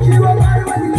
शिव पार्वती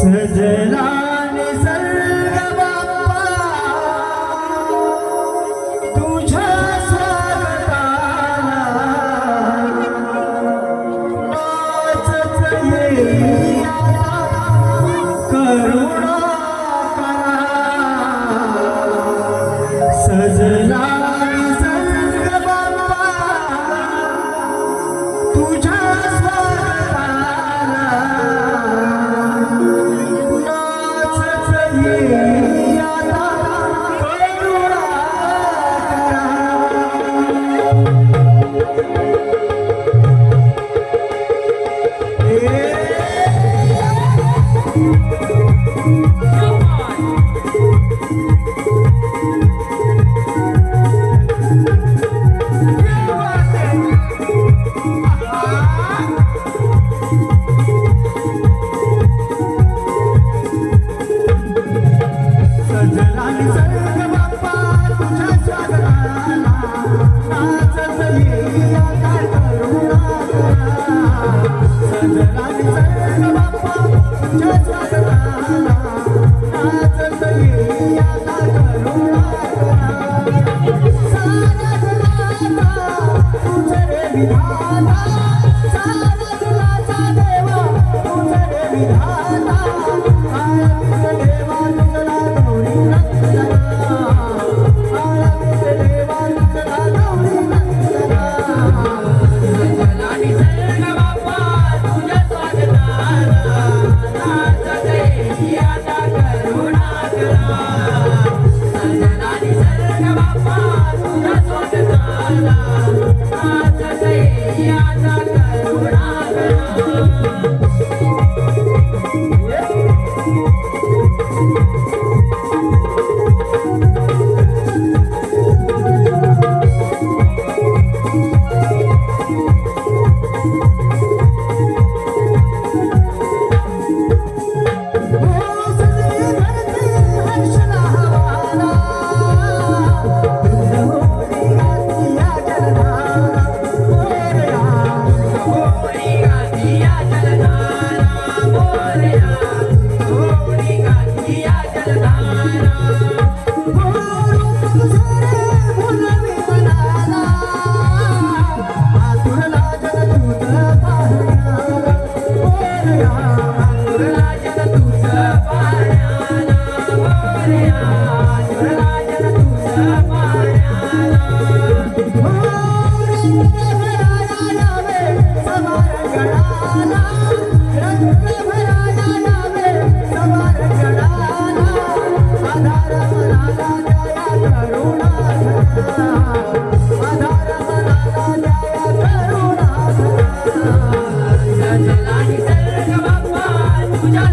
सजला निसर्ग बाप्पा तुझ्या स्वागताला नाचत येई करुणा करा सजला निसर्ग बाप्पा तुझ्या सजला निसर्ग बाप्पा तुझ्या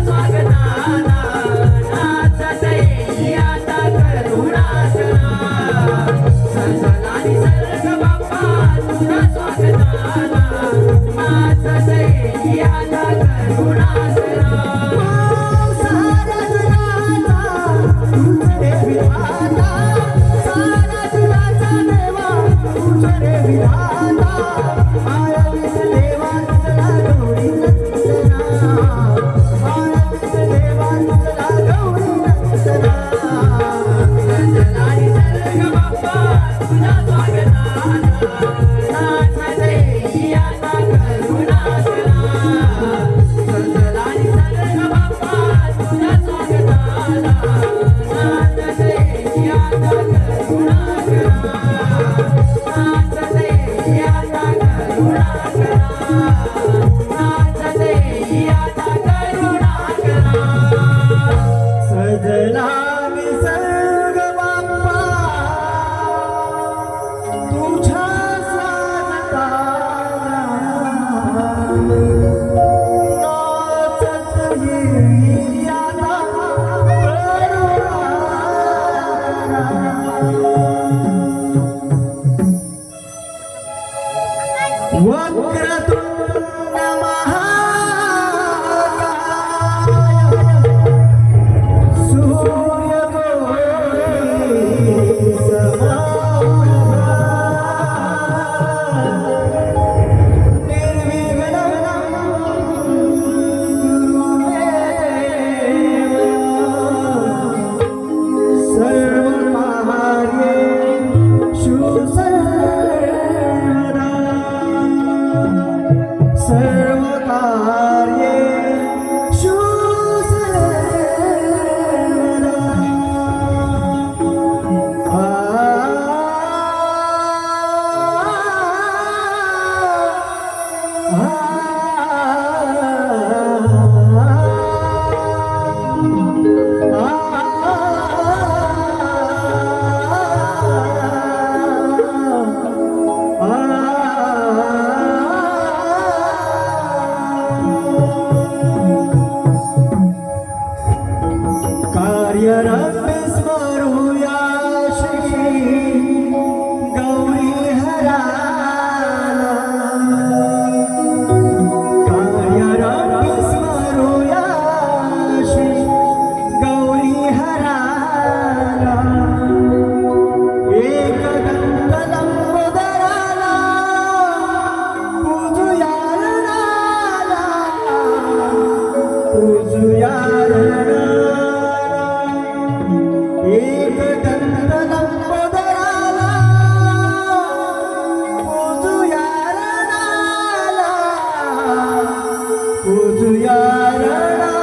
पूजुया रण एक दंत लंबोदराला पूजुया रणाला पूजुया रणा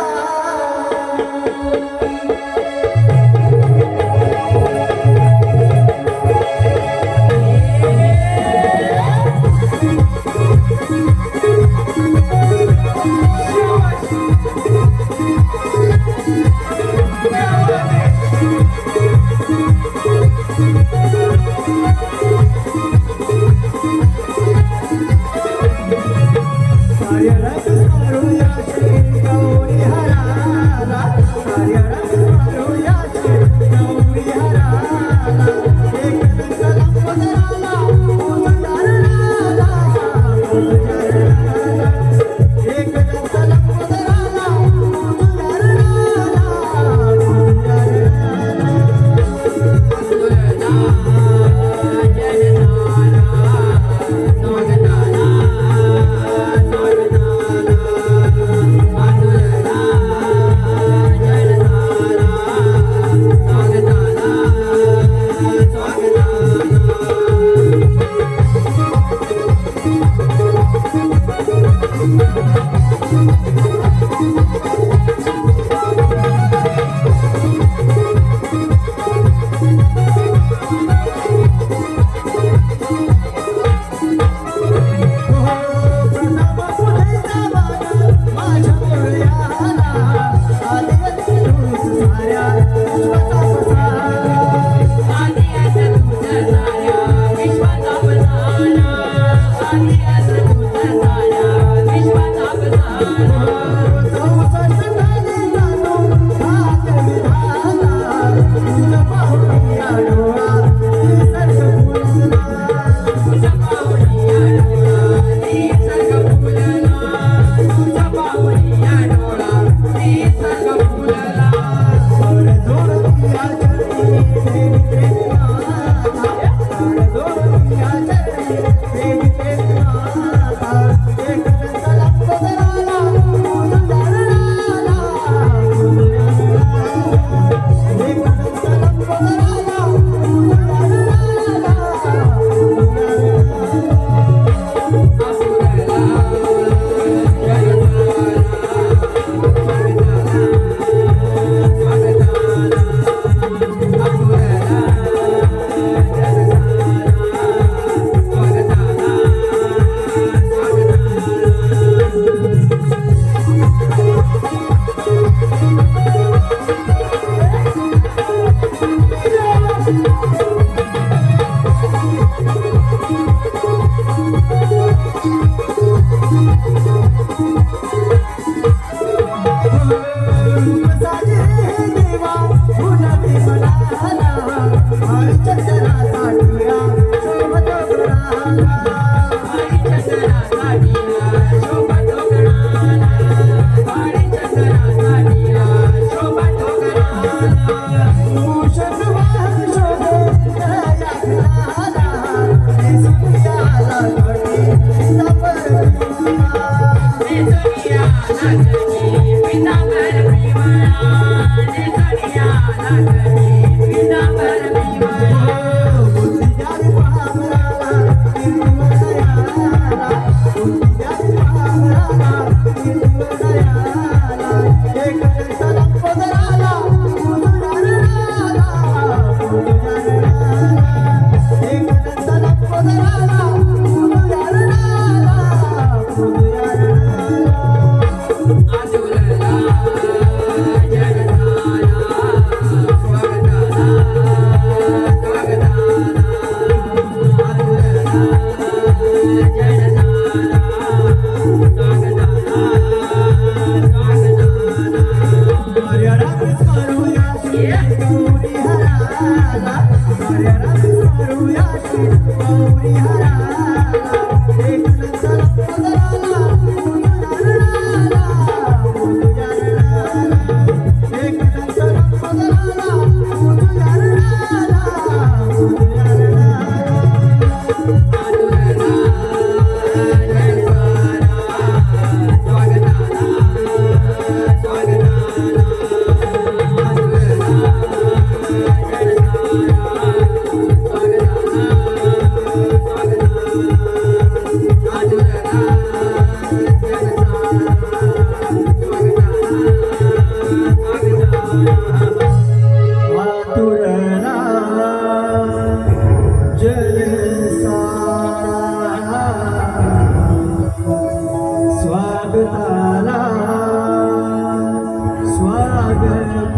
स्वागत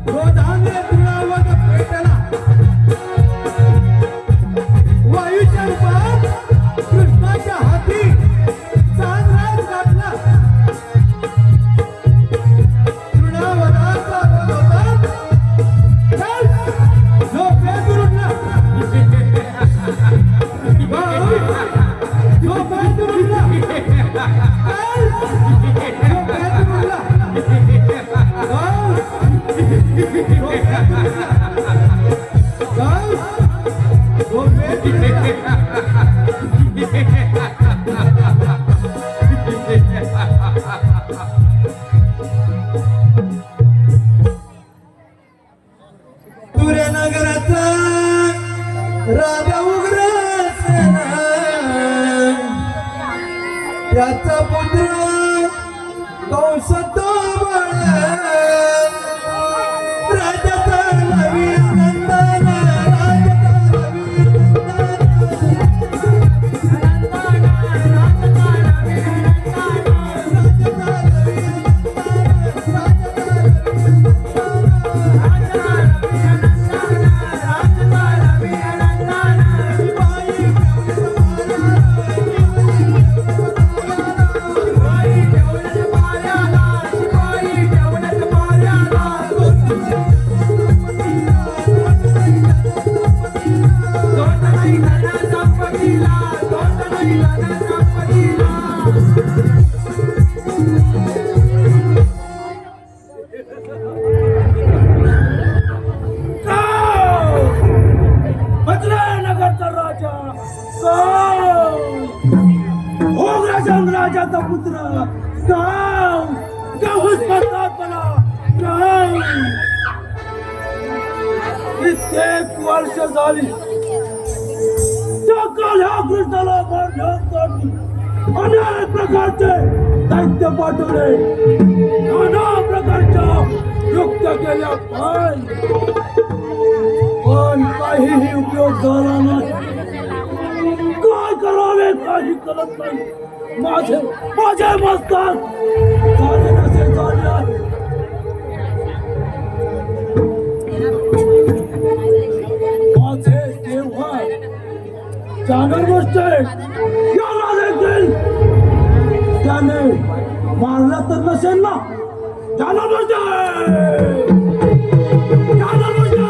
गोधाने तुळावत पेटला वायूच्या रूपात कृष्णाच्या हाती चांदराज गाठला तृणावताचा बोलवतात चल झोपेत उठला झोपेत उठला चल झोपेत उठला सूर्यनगराचा राजा उग्र सेना त्याचा पुत्र कंस तो राजाचा नवीन नंदन राजाचा राजाचा पुत्र गाव गावच म्हणतात मला गाव कित्येक वर्ष झाली ह्या कृष्णाला मारण्यासाठी अनेक प्रकारचे दैत्य पाठवले नाना प्रकारच्या युक्त्या केल्या पण काहीही उपयोग झाला नाही काय करावे काही कळत नाही माझे मस्तक झाले नसे झाले आहे माझे तेव्हा चांगल गोष्ट याला देखील त्याने मारलं तर नसेल ना चांगल गोष्ट चांगल गोष्ट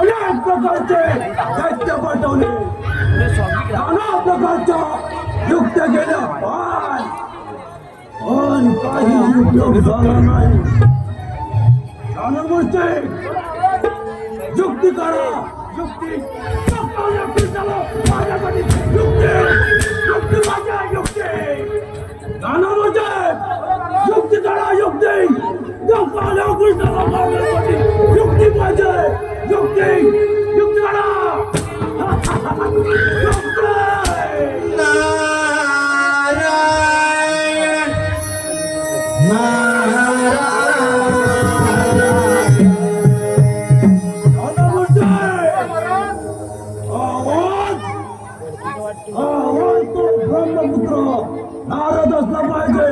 अनेक प्रकारचे दैत्य पाठवले नाना प्रकारच्या युक्त्या केल्या पण काही उपयोग झाला नाही युक्ती करा युक्ती माझ्याकडे युक्ती करा युक्ती कृष्णाला मारण्यासाठी युक्ती पाहिजे युक्ती युक्ती करा तो ब्रह्मपुत्र नारद असला पाहिजे.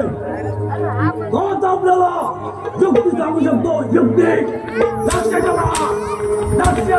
तोच आपल्याला युक्ती सांगू शकतो. युक्ती लक्ष ठेवा. लक्ष.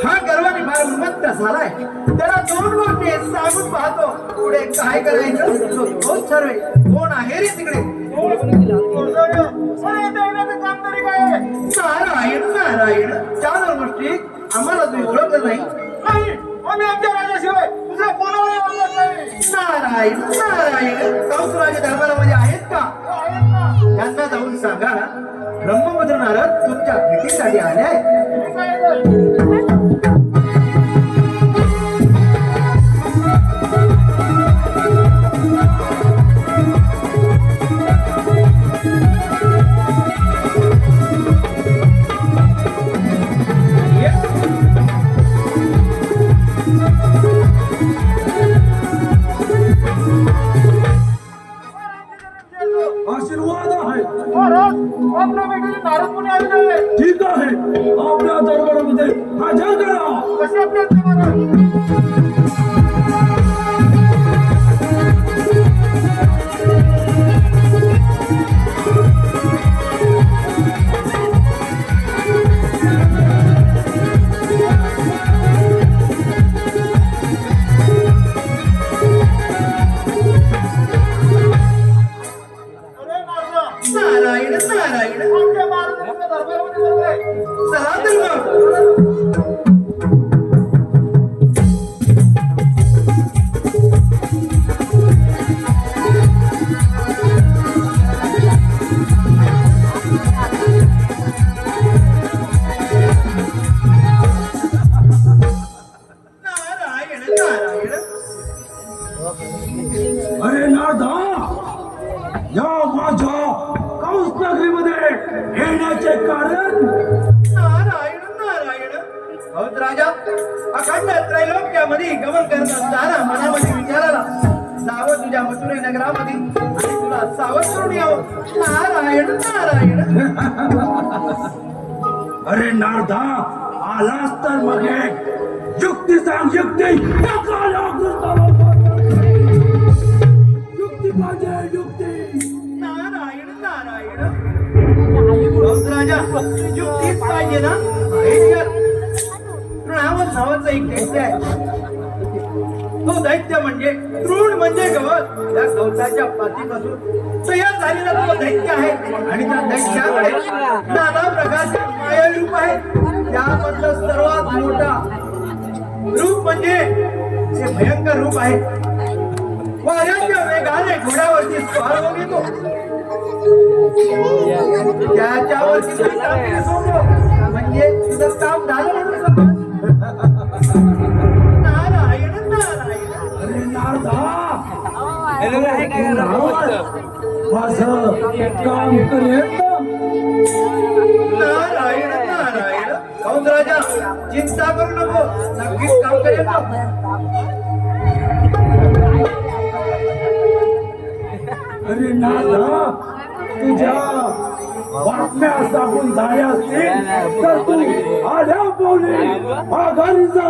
हा गर्वाने फार उन्मत्त झालाय. त्याला दोन गोष्टी सांगून पाहतो. पुढे काय करायचं तोच ठरवे. कोण आहे रे तिकडे? नारायण नारायण. त्या दोन गोष्टी आम्हाला तुम्ही ओळखलं नाही. आम्ही आमच्या राजाशिवाय तुझ्या कोणाला ओळखत नाही. नारायण नारायण. कंसराज दरबारामध्ये आहेत का? त्यांना जाऊन सांगा ब्रह्मपुत्र नारद तुमच्या भेटीसाठी आले. आशीर्वाद आहे. नारद मुनी आले. ठीक आहे. आपल्या दरबारामध्ये हजर करा. कशा प्रयत्न नारायण नारायण. आमच्या महाराजांच्या दरबारामध्ये चला तर मग. नारायण नारायण. अरे नाथा, या माझ्या कंस नगरीमध्ये येण्याचे कारण? नारायण नारायण. राजा अखंड त्रैलोक्यामध्ये गमन करत असताना मनामध्ये विचाराला जावं तुझ्या मथुरे नगरामध्ये आणि तुला सावध करून यावं. नारायण नारायण. अरे नारदा, आलास तर मग एक युक्ती सांग, युक्ती. युक्ती पाहिजे, युक्ती. नारायण नारायण. राजा युक्तीच पाहिजे ना. तृणावत नावाचं एक दैत्य आहे. तो दैत्य म्हणजे तृण म्हणजे गवत. त्या गवताच्या पातीपासून तयार झालेला तो दैत्य आहे आणि त्या दैत्याकडे नाना प्रकारचे मायावी रूप आहे. त्यामधलं सर्वात मोठा रूप म्हणजे जे भयंकर रूप आहे. वाऱ्याच्या वेगाने घोड्यावरती स्वार होऊन येतो. त्याच्यावरती म्हणजे तुझं काम झालं म्हणून समज. नारायण नारायण. अरे नारदा, माझं काम करेल ना? नारायण नारायण. काऊन राजा चिंता करू नको, नक्कीच काम करेल ना. अरे नारदा, तुझ्या बातम्या सांगून झाल्या असतील तर तू आल्या बोले माघारी जा.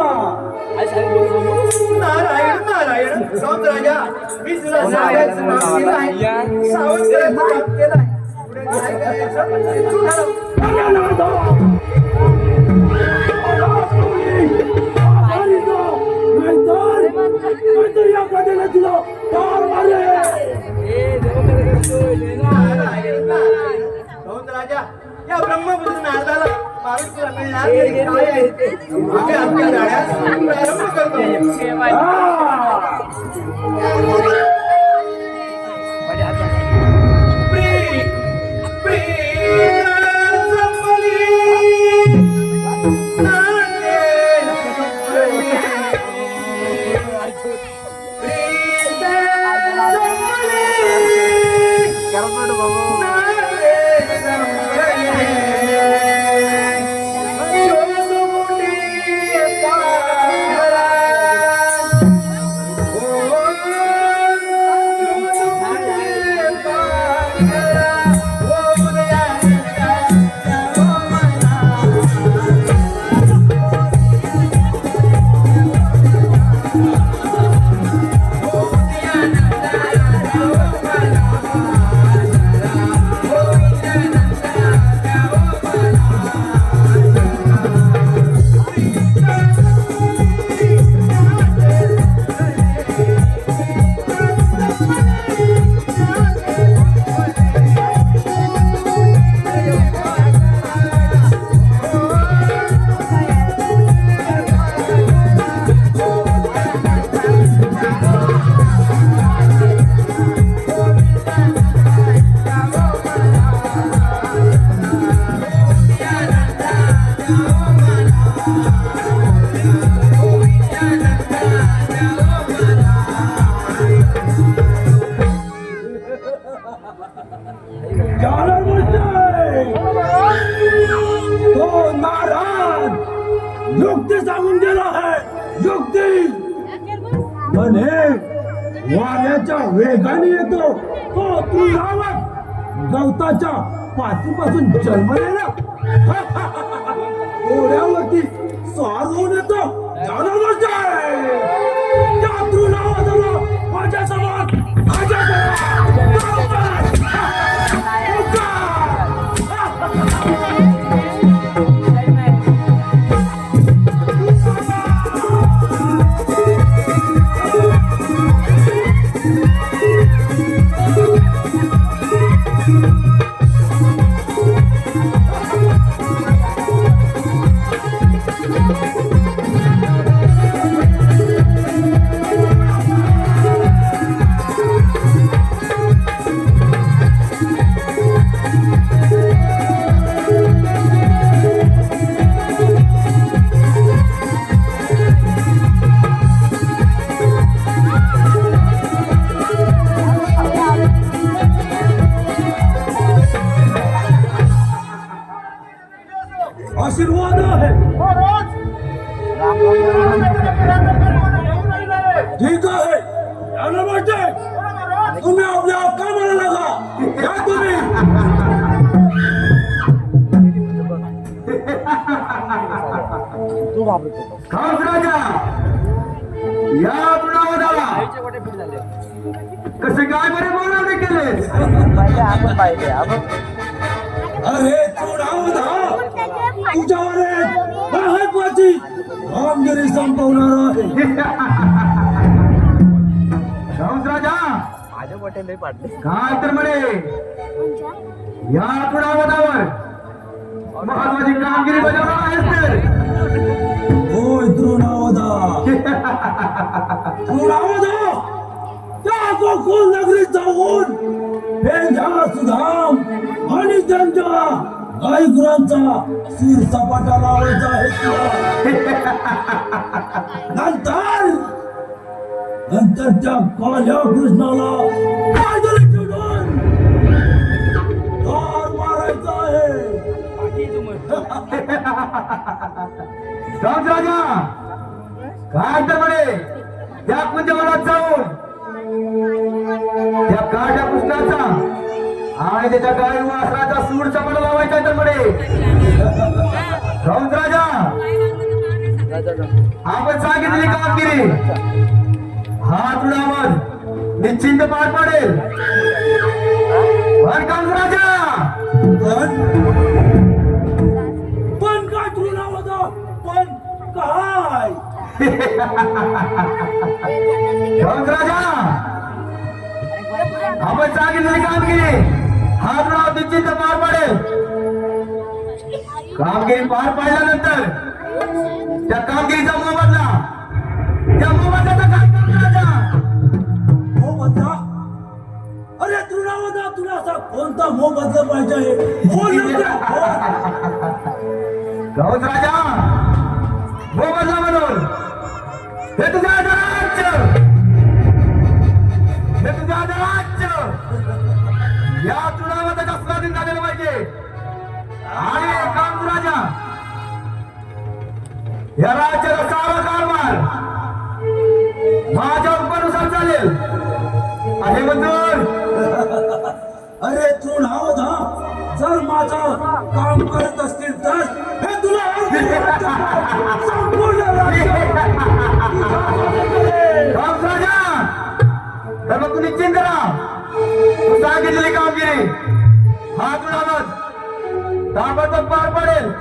नारायण नारायण. काऊन राजा मी तुला सांगायचं काम केलं आहे, सावध करायचं काम केलं आहे. पुढे काय करायचं ते तू ठरव. अरे नारदा, माघारी जा, नाहीतर या गाडीला तुला ठार मारेल. नारायण नारायण. काऊन राजा या ब्रह्मपुत्र नारदाला मारून तुला मिळणार तरी काय आहे ते. आम्ही आमच्या गाड्यास प्रारंभ करतो. तो नाराज युक्ती सांगून गेला आहे. युक्ती म्हणे वाऱ्याच्या वेगाने येतो तो तू लावत गवताच्या पातीपासून जन्मलेला घोड्यावरती स्वार होऊन येतो. त्या तू लावा माझ्या समोर आशीर्वाद आहे. ठीक आहे, याला वाटते तुम्ही आपल्या कामाला लागा या तुम्ही खास राजा या तुणावदाला कसे काय बरे बोलावणे केले अरे तुणावदा तुझ्यावर एक महत्वाची कामगिरी संपवणार आहे खास राजा काय तर म्हणे या तुणावदावर महत्वाची कामगिरी बजावणार आहेस तर होय तृणावदा तृणावदा त्या गोकुळ नगरीत जाऊन पेंढा सुधाम आणि त्यांच्या गायगुरांचा सूर सपाटा लावायचा आहे तुला. नंतर त्या काल्या कृष्णाला पायदळी ठेवून ठार मारायचा आहे राम राजा काय तर म्हणे त्या कुंजवनात जाऊन त्या काट्या कृष्णाचा आणि त्याच्या गाई वासराचा सूड चपड लावायचा तर म्हणे राम राजा आपण सांगितलेली कामगिरी हात उडावर निश्चिंत पार पडेल पण कंस राजा पण काय तुला होता पण काय कंस राजा आपण सांगितलेली कामगिरी हात उडावर निश्चिंत पार पडेल कामगिरी पार पाडल्यानंतर त्या कामगिरीचा मोबदला त्या मोबदल्याचा काय कंस राजा मोबदला अरे तृणावदा तुला असा कोणता मोबदला पाहिजे आहे? बोल लवकर, बोल. कंस राजा मोबदला म्हणून हे तुझ्या राज्य हे तुझ्या राज्य या तृणावदाच्या स्वाधीन झालेलं पाहिजे आणि कंस राजा या राज्याचा सारा कारभार माझ्या उपनुसार चालेल आहे मंजूर अरे तृणावदा जर माझं काम करत असतील तर हे तुला संपूर्ण राज्य कंस राजा तर मग तू निश्चिंत राहा तू सांगितलेली कामगिरी हा तुझावर ताबडतोब पार पडेल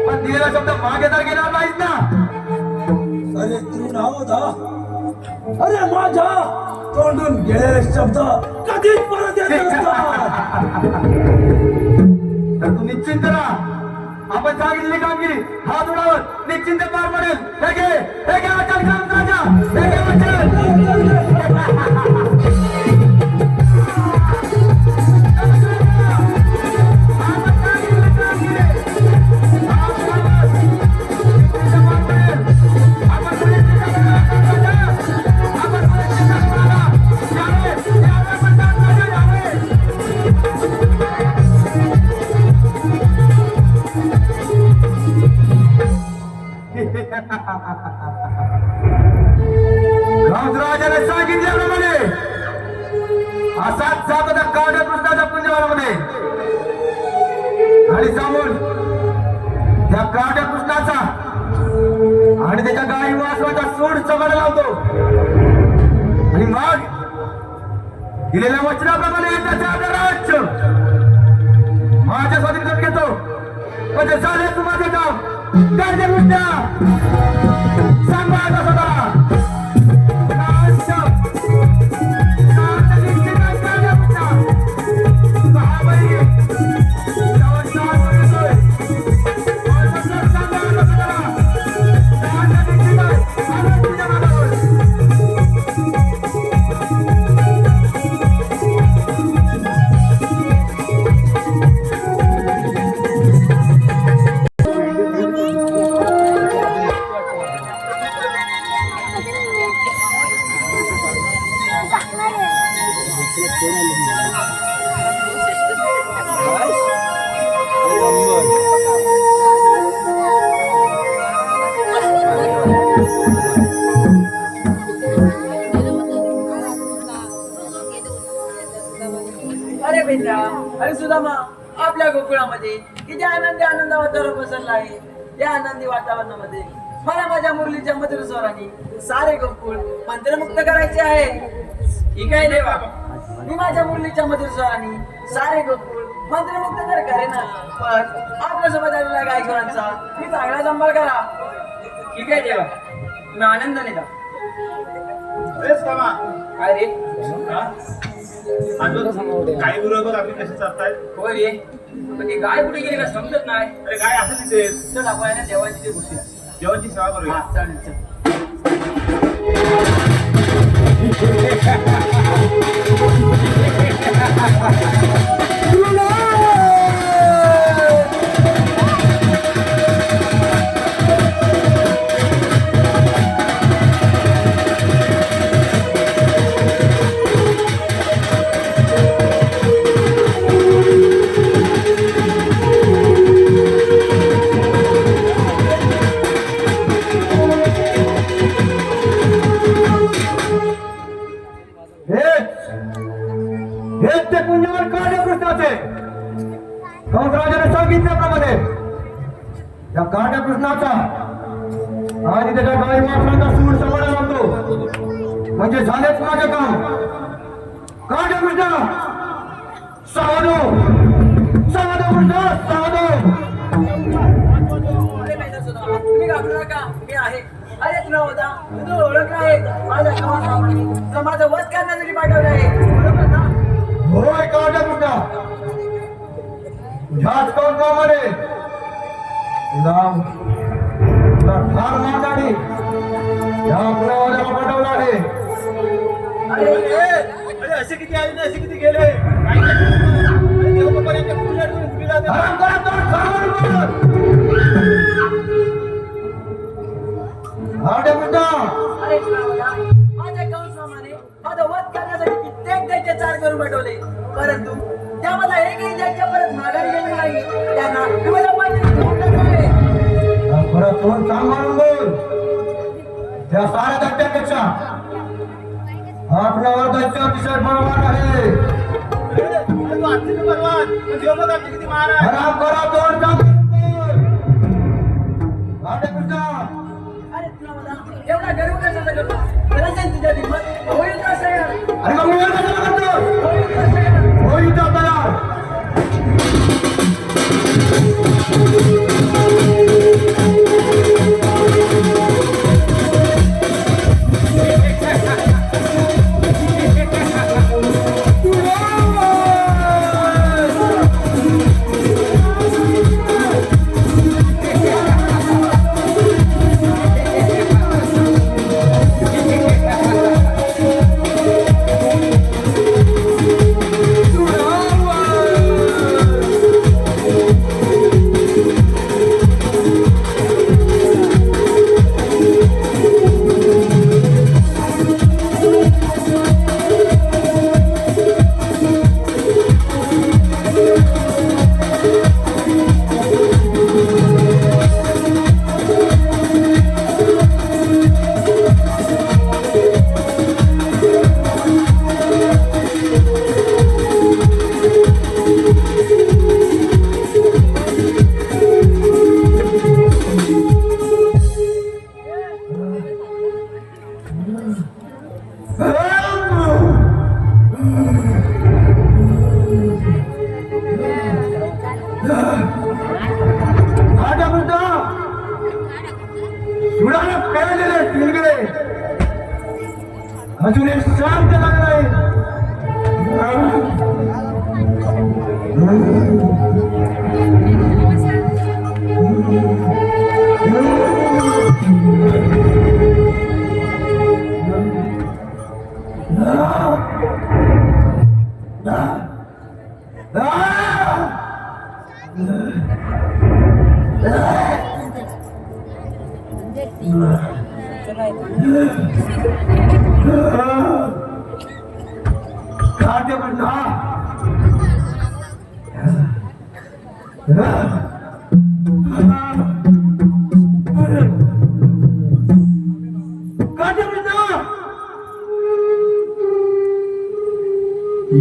पण दिलेला शब्द मागे तर घेणार नाहीस ना अरे तृणावदा अरे माझ्या तोंडून गेलेले शब्द कधीच परत येत नसतात तर तू निश्चिंत राहा आपण सांगितलेली कामगिरी हा तुझावर निश्चिंत पार पडेल हे घे अचल कंस राजा हे घे अचल राजाने सांगितल्याप्रमाणे असाच जात होता कावड्या कृष्णाच्या पुंजवनामध्ये आणि जाऊन त्या कावड्या कृष्णाचा आणि त्याच्या गाई वासराचा सूड चबड लावतो आणि मग दिलेल्या वचनाप्रमाणे त्याच्या राज्य माझ्या स्वाधीन करून घेतो पण ते झाले तू माझे काम कावड्या कृष्णा सांभाळता स्वतः आपल्या गोकुळामध्ये किती आनंदी वातावरण पसरलं आहे. या आनंदी वातावरणामध्ये मला माझ्या मुरलीच्या मधुर स्वराने सारे गोकुळ मंत्रमुक्त करायचे आहे. ठीक आहे देवा, मी माझ्या मुरलीच्या मधुर स्वराने सारे गोकुळ मंत्रमुक्त तर करेना, पण आपल्यासोबत आलेल्या गायकवारांचा मी चांगला सांभाळ करा. ठीक आहे देवा, तुम्ही आनंदाने जा. अरेच कामा काय रे? काही बरोबर आपली कशी चालतायत? होय रे, पण ती गाय कुठे गेली का समजत नाही. अरे काय असं तिथे चल आपण आहे ना देवाची ते गोष्टी जेवणची सेवा करूया. चालेल चल. हेच ते पुण्यवान काढ्याकृष्णाचे कंसराजाने सांगितल्याप्रमाणे या काढ्याकृष्णाचा आणि त्याच्या गाई वासरांचा सूड सांभाळा लागतो म्हणजे झालेच माझे काम. काढ्याकृष्ण सावधो सावधो कृष्ण सावधो. अरे माहिती सुद्धा तुम्ही घाबरू नका, मी आहे. अरे तुला होता तू ओळख आहे माझ्या गावात माझं वध करण्यासाठी पाठवलं आहे, बरोबर ना? होय काढ्याकृष्ण, तुझ्याच कंसामध्ये तुला ठार मारणारी या पुलावाल्याला पाठवलं आहे. अरे असे किती आले ना असे किती गेले? काही नाही. अरे देवबापाने पुण्यात उभी राहते. आराम करा तर सावध बोल. काढ्याकृष्ण, अरे तुला होता माझ्या कंसामाने माझं वध करण्यासाठी कित्येक दैत्य चाल करून पाठवले, परंतु त्यामध्ये एकही दैत्य परत माघारी गेले नाही. त्यांना तुम्हाला पाहिजे घेऊन टाकले. परत तोंड सांभाळून बोल. त्या साऱ्या दैत्यापेक्षा आपल्यावर दैत्य अतिशय बळवान आहे. अरे तू आजची तू बलवान, पण देवबाप आपले किती महान आहे. आराम करा तोंड सांभाळून बोल. काढ्याकृष्ण, अरे तुला होता एवढा गर्व कशाचा करतो? खरंच आहे तुझ्या हिंमत होईल का सगळं? अरे मग मी कशाला करतो? होईल का सगळं? होईल का तयार? अजून एक शांत लागलाय.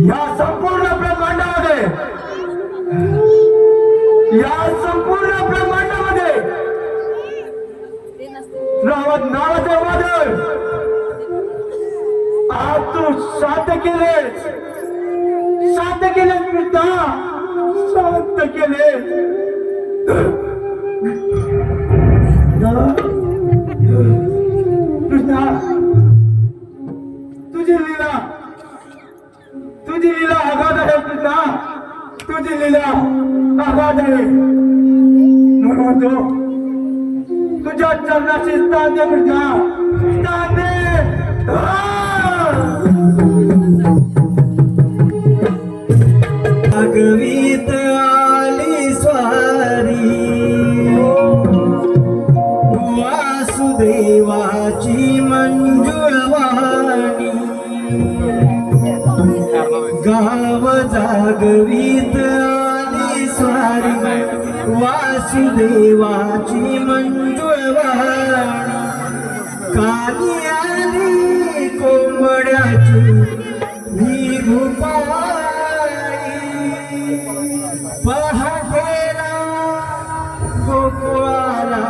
या संपूर्ण ब्रह्मांडामध्ये या संपूर्ण ब्रह्मांडामध्ये नावाचे वादळ आज तू शांत केलेस पिता, शांत केले. कृष्णा, तुझी लीला आघात आहे कृष्णा, तुझी लीला आघात आहे. म्हणून तो तुझ्या चरणाशी स्थान दे कृष्णा, स्थान दे. आगवीत आली स्वारी वासुदेवाची मंजुळवाणी, गाव जागवीत आली स्वारी वासुदेवाची मंजुळवाणी, काली आली कोंबड्याची ही भूपाळी, पहाटेला गोकुळाला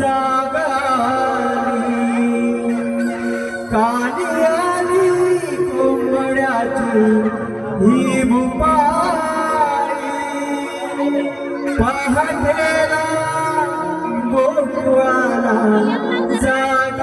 जागाली, काली आली कोंबड्याची ही भूपाळी, पहाटेला गोकुळाला जागाली.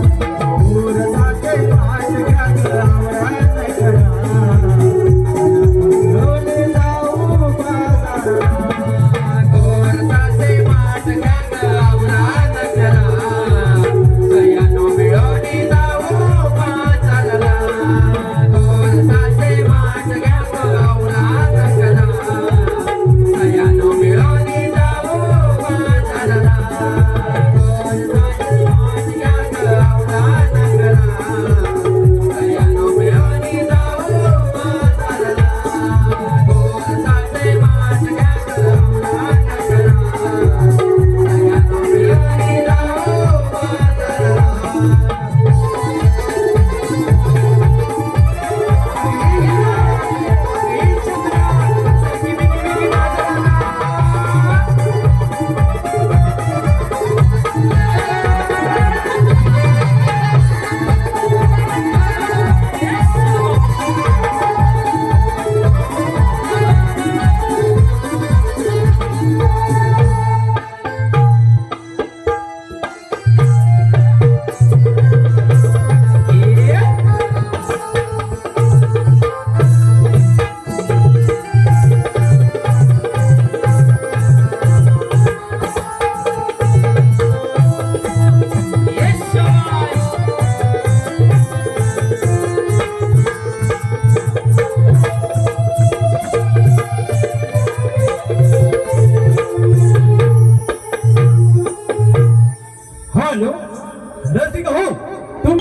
उरसाचे पाठ घ्या आवरात करा लोणी जाऊ बाजारा गोरसाचे पाठ घ्या आवरात करा सयानो मिळवणी जाऊ बाजारला गोरसाचे पाठ घ्या आवरात करा सयानो मिळवणी जाऊ बाजारला हॅलो रसिक हो तुम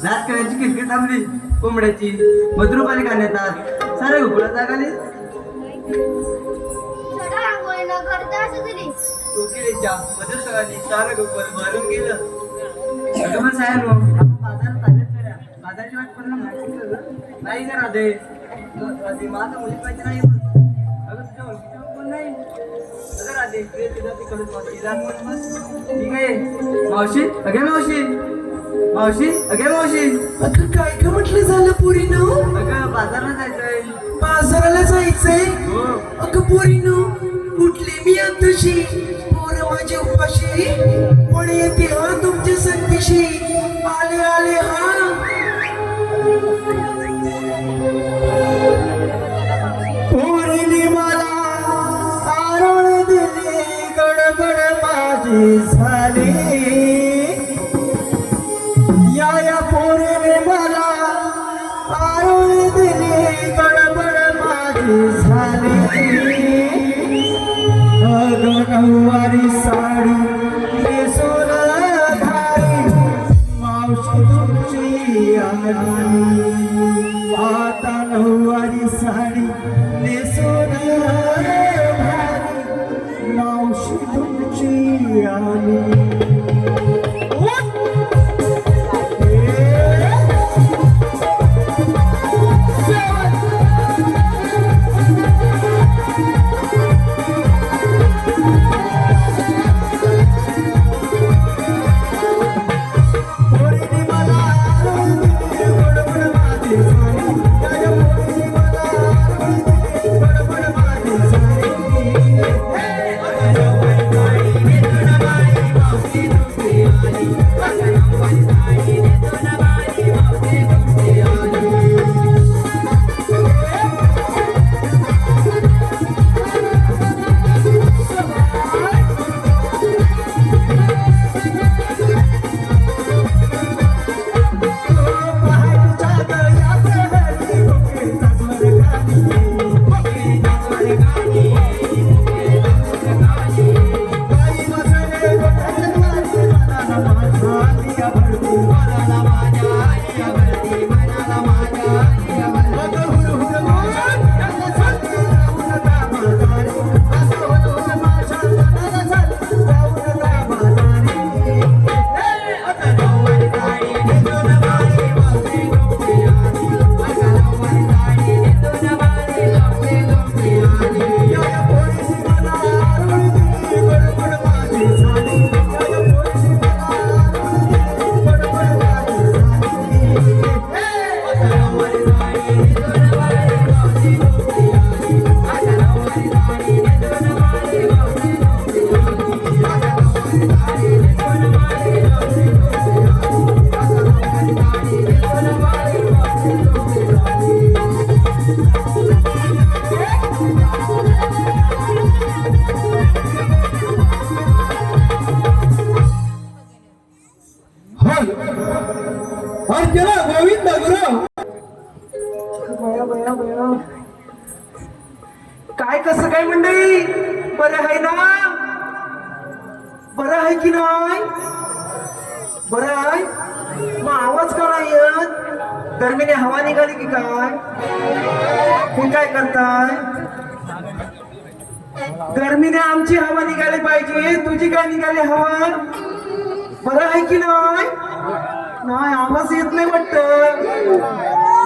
राजकारणाची किरकिर थांबली कोंबड्याची मधुरपाली काढण्यात सारे उघडा जागाली कोकिळेच्या मधुर सगळ्यांनी सारं गोकुळ भरून गेलं अगं साहेब बाजारात आलेच करा बाजारची वाट पण नाही का राधे राधे माझा मुली पाहिजे नाही अगं तुझ्या ओळखीचं कोण नाही अगं राधे तुझ्या तिकडे ठीक आहे मावशी अगे मावशी मावशी अगे मावशी अगं काय का म्हटलं झालं पोरीनो अगं बाजारला जायचंय. बाजाराला जायचंय हो. अगं पोरीनो कुठली मी आतशी पोर माझी उपाशी पण येते हा तुमच्या संगीशी आले आले हा पोरीने मला आरोळ दिली गडबड माझी झाली या पोरीने मला आरोळ दिली गडबड माझी झाली अगं नऊवारी साडी नेसून घाली मावशी तुमची आली आता नऊवारी साडी नेसून घाली मावशी तुमची आली गोविंद काय कसं काय मंडळी बरं आहे ना बरं आहे की नाही बरं आहे मग आवाज का नाही येत गर्मीने हवा निघाली की काय हे काय करताय गर्मीने आमची हवा निघाली पाहिजे तुझी काय निघाली हवा बरं आहे की नाही नाही आवाज येत नाही वाटत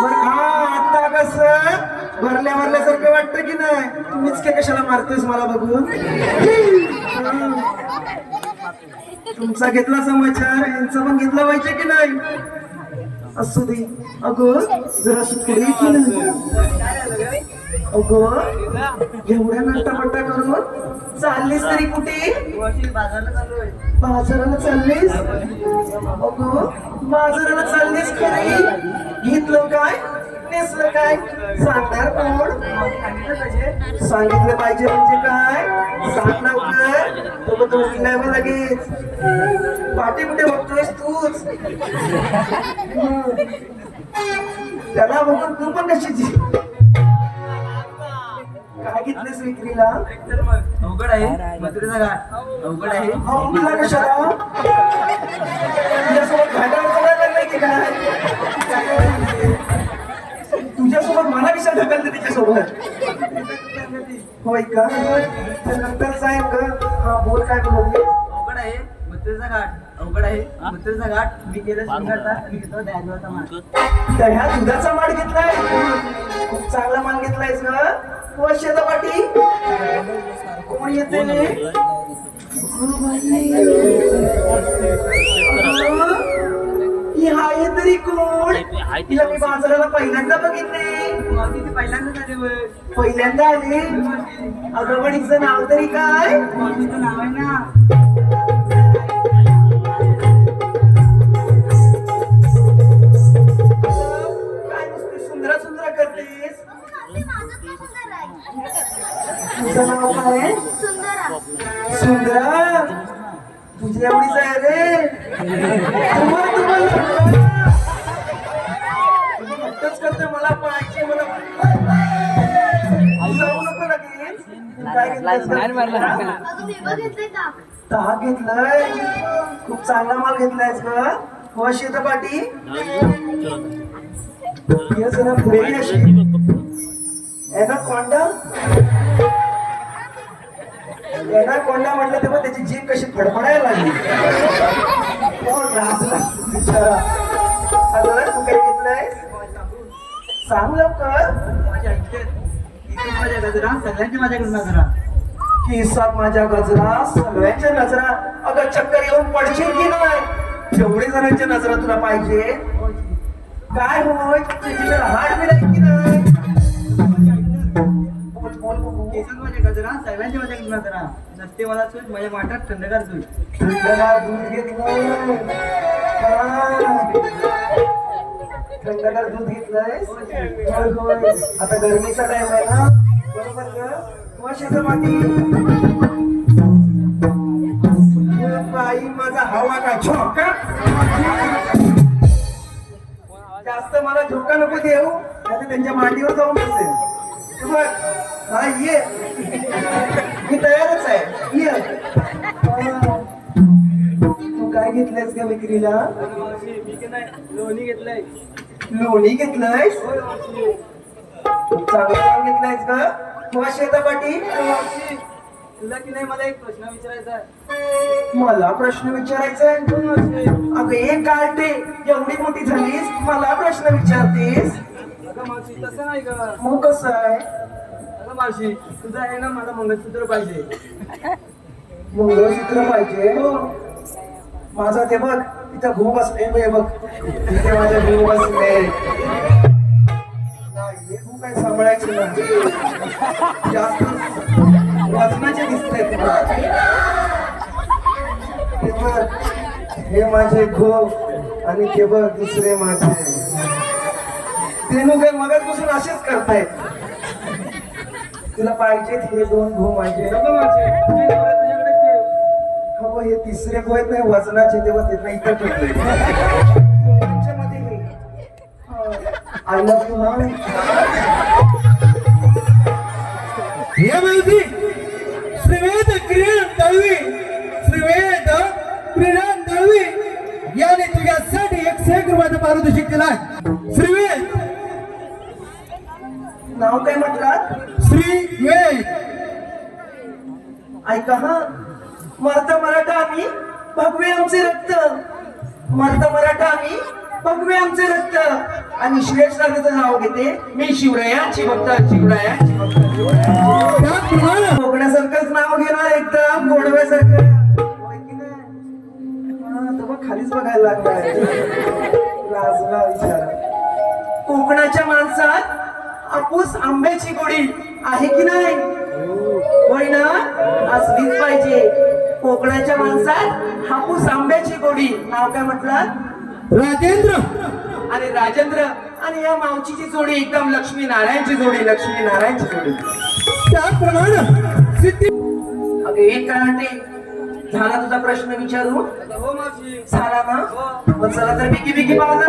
बरं हा आता कसं भरल्या भरल्यासारखं वाटतं की नाही तुम्हीच काय कशाला मारतोयस मला बघून तुमचा घेतला समाचार यांचा पण घेतला पाहिजे की नाही असू दे अगं जरा पुढे की नाही अगं एवढ्या नट्टापट्टा करून चाललीस तरी कुठे बाजारला चाललोय. बाजाराला चाललीस अगं बाजाराला चाललीस खरी घेतलं काय नेसलं काय सांगणार कोण सांगितलं पाहिजे म्हणजे काय सांग लवकर तो तो उठलाय मग लगेच पाठी कुठे बघतोयस तूच त्याला बघून तू पण कशीची काय घेतलीस विक्रीला तर मग अवघड आहे मथुरेचा घाट अवघड आहे. तुला कशाला तुझ्यासोबत भांडण करायला लागलाय की काय तुझ्यासोबत मला कशाला ढकलते तिच्यासोबत होय का तर नंतर साहेब का हा बोल काय बोलले अवघड आहे मथुरेचा घाट अवघड आहे मथुरेचा घाट मी केलं सिंगारचा मी घेतो दह्याचा माल. तर ह्या दुधाचा माल घेतलाय खूप चांगला माल घेतलायस का हो शेतापाटी कोण येते ही आहे तरी कोण? तिला मी बाजाराला पहिल्यांदा बघितले. मावशी ती पहिल्यांदाच आली बघ. पहिल्यांदा आले. अगं पण हिचं नाव तरी काय? मावशीचं नाव आहे ना. काय नुसती सुंदरा सुंदरा करतेस? तुझं नाव काय? सुंदरा. तुझी एवढीच आहे रे. हट्टच करते मला पाहिजे मला. जाऊ नको लगेच. काय घेतलंयस का? दहा घेतलंय. खूप चांगला माल घेतलायस का? हो शेत पाटी. ये जरा पुढे ये अशी. एनाकोंडा म्हटलं तेव्हा त्याची जीभ कशी फडफडायला लागली. कोण लाजला बिचारा. अगं तू काय घेतलंय? सांग लवकर. माझ्या इथे माझ्या गजरा सगळ्यांची माझ्याकडून नजरा. केसात माझ्या गजरा सगळ्यांच्या नजरा. अगं चक्कर येऊन पडशील की नाही? जेवढे जणांच्या नजरा तुला पाहिजे. काय होय तुझ्या हाड मिळाली की नाही? बोल बघू. केसात माझ्या गजरा सगळ्यांची माझ्याकडून नजरा. नसते मला सूट माझ्या माठात थंडगार दूध. थंडगार दूध घेतलंय. थंडगार दूध घेतलंय. होय होय. आता गरमीचा टाइम आहे ना. बरोबर ग. वर्षाचं माती. बाई माझा हवा का झोका. जास्त मला झोका नको देऊ. आता त्यांच्या मांडीवर जाऊन बसेल. तू बघ. हा ये. मी तयारच आहे. ये. तू काय घेतलंयस का विक्रीला? मावशी मी की नाही लोणी घेतलंय. लोणी घेतलंय. चांगलं काम घेतलंयस का? किंवा शेतापाटी. मावशी तुला की नाही मला एक प्रश्न विचारायचा आहे. मला प्रश्न विचारायचा आहे. अगं एक गाठे एवढी मोठी झालीस मला प्रश्न विचारतेस. अगं मावशी तसं नाही ग. मग कसं आहे? अगं मावशी तुझं आहे ना मला मंगळसूत्र पाहिजे. मंगळसूत्र पाहिजे. माझा ते बघ तिथं घू बसले बघ. तिथे माझे घू बसले. हे घू काय सांभाळायचे ना. जास्त वजनाचे दिसते तुला. ते बघ हे माझे घो आणि ते बघ दुसरे माझे. ते लोक मगाचपासून असेच करतायत. तुला पाहिजेत हे दोन घो माझे. नको मावशी तुझ्याकडे ठेव. हो हे तिसरे घो आहेत नाही वजनाचे तेव्हा ते इथं ठेवले. मध्ये हे आय लव्ह यू. हे माहिती श्रीवेद क्रीडा दळवी श्रीवेद क्रीडा दळवी याने तुझ्यासाठी 101 रुपयाचं पारितोषिक दिलाय. श्रीवेद नाव काय म्हटलात? श्रीवेद. ऐका हा. मराठा मराठा आम्ही भगवे आमचे रक्त. मराठा मराठा आम्ही भगवे आमचे रक्त. आणि श्रेष्ठ राजाचं नाव घेते मी शिवरायांची भक्त. शिवरायांची भक्त. त्याचप्रमाणे कोकणासारखंच नाव घेणार एकदम गोडव्यासारखं. होय की नाही? हा, तर मग खालीच बघायला लागलाय. लाजला विचारा. कोकणाच्या माणसात हापूस आंब्याची गोडी आहे की नाही? होय ना. असलीच पाहिजे. कोकणाच्या माणसात हापूस आंब्याची गोडी. नाव काय म्हटलं? राजेंद्र आणि राजेंद्र. आणि या मावशीची जोडी एकदम लक्ष्मी नारायणची जोडी. लक्ष्मी नारायणची जोडी. त्याचप्रमाणे सिद्धी. अगं एक कराटे झाला तुझा प्रश्न विचारू? हो मावशी. झाला ना. मग चला तर बिकी बिकी पावला.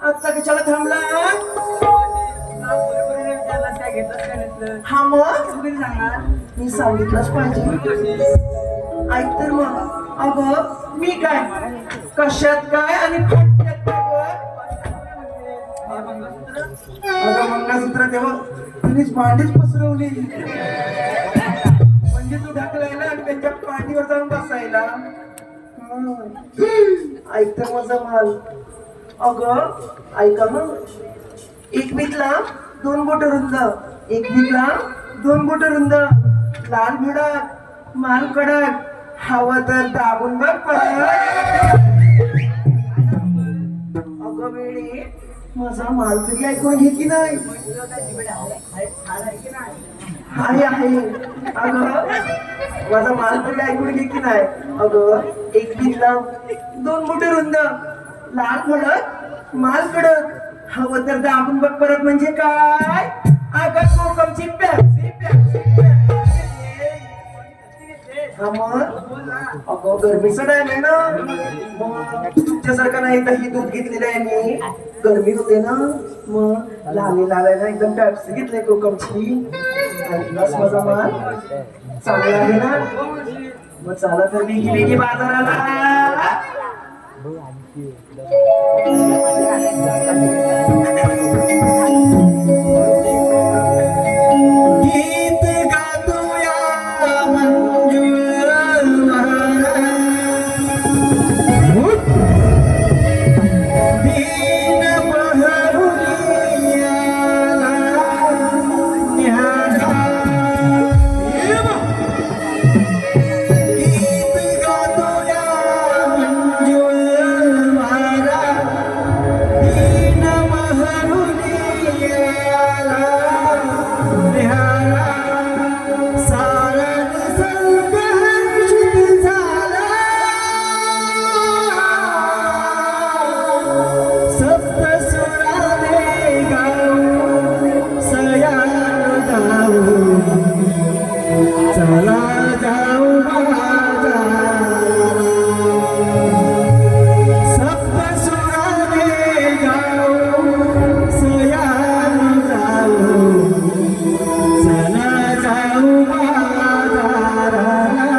आजचा कशाला थांबला? विचारलास काय घेतलं काय नसलं. हा मग तू कधी सांगणार? मी सांगितलंच पाहिजे. ऐक तर मग. अगं मी काय कशात काय आणि फटक्यात काय गं? अगं मंगळसूत्र तेव्हा तुम्हीच मांडीच पसरवली. म्हणजे तू ढकलायला आणि त्यांच्या पायरीवर जाऊन बसायला. ऐकतं माझा माल. अगं ऐका मग, एक बीटला 2 बोट रुंद, एक बीटला 2 बोट रुंद, लाल भडक माल कडक, हवं तर दाबून बघ परत. अगं वेळी माझा माल तरी ऐकून घे की नाही. आहे अगं माझा माल तरी ऐकून घे की नाही. अगं एक बीटला 2 बोट रुंद, लाल भडक माल कडक, हवं तर दाबून बघ परत म्हणजे काय. अगं कोकमची पॅप्सी अगं गरमीचं टाइम आहे ना, मग तुमच्यासारखं नाही दही दूध घेतलेलं आहे मी. गरमी होते ना, मग लालायला एकदम पॅप्सी घेतले कोकमची. ऐकलास माझा माल चांगला आहे ना. मग चला तर मी गेली की बाजाराला. गीत गातोया मंजूर दीन बहरुनिया न्याहा. गीत गातोया मंजूर दीन बहरुनिया न्याहा. सारा निसर्ग हर्षित झाला, सप्तस्वराने गाऊ सयान जाऊ. चला जाऊ बाजाराला. सप्तस्वराने गाऊ सयान जाऊ. चला जाऊ बाजाराला.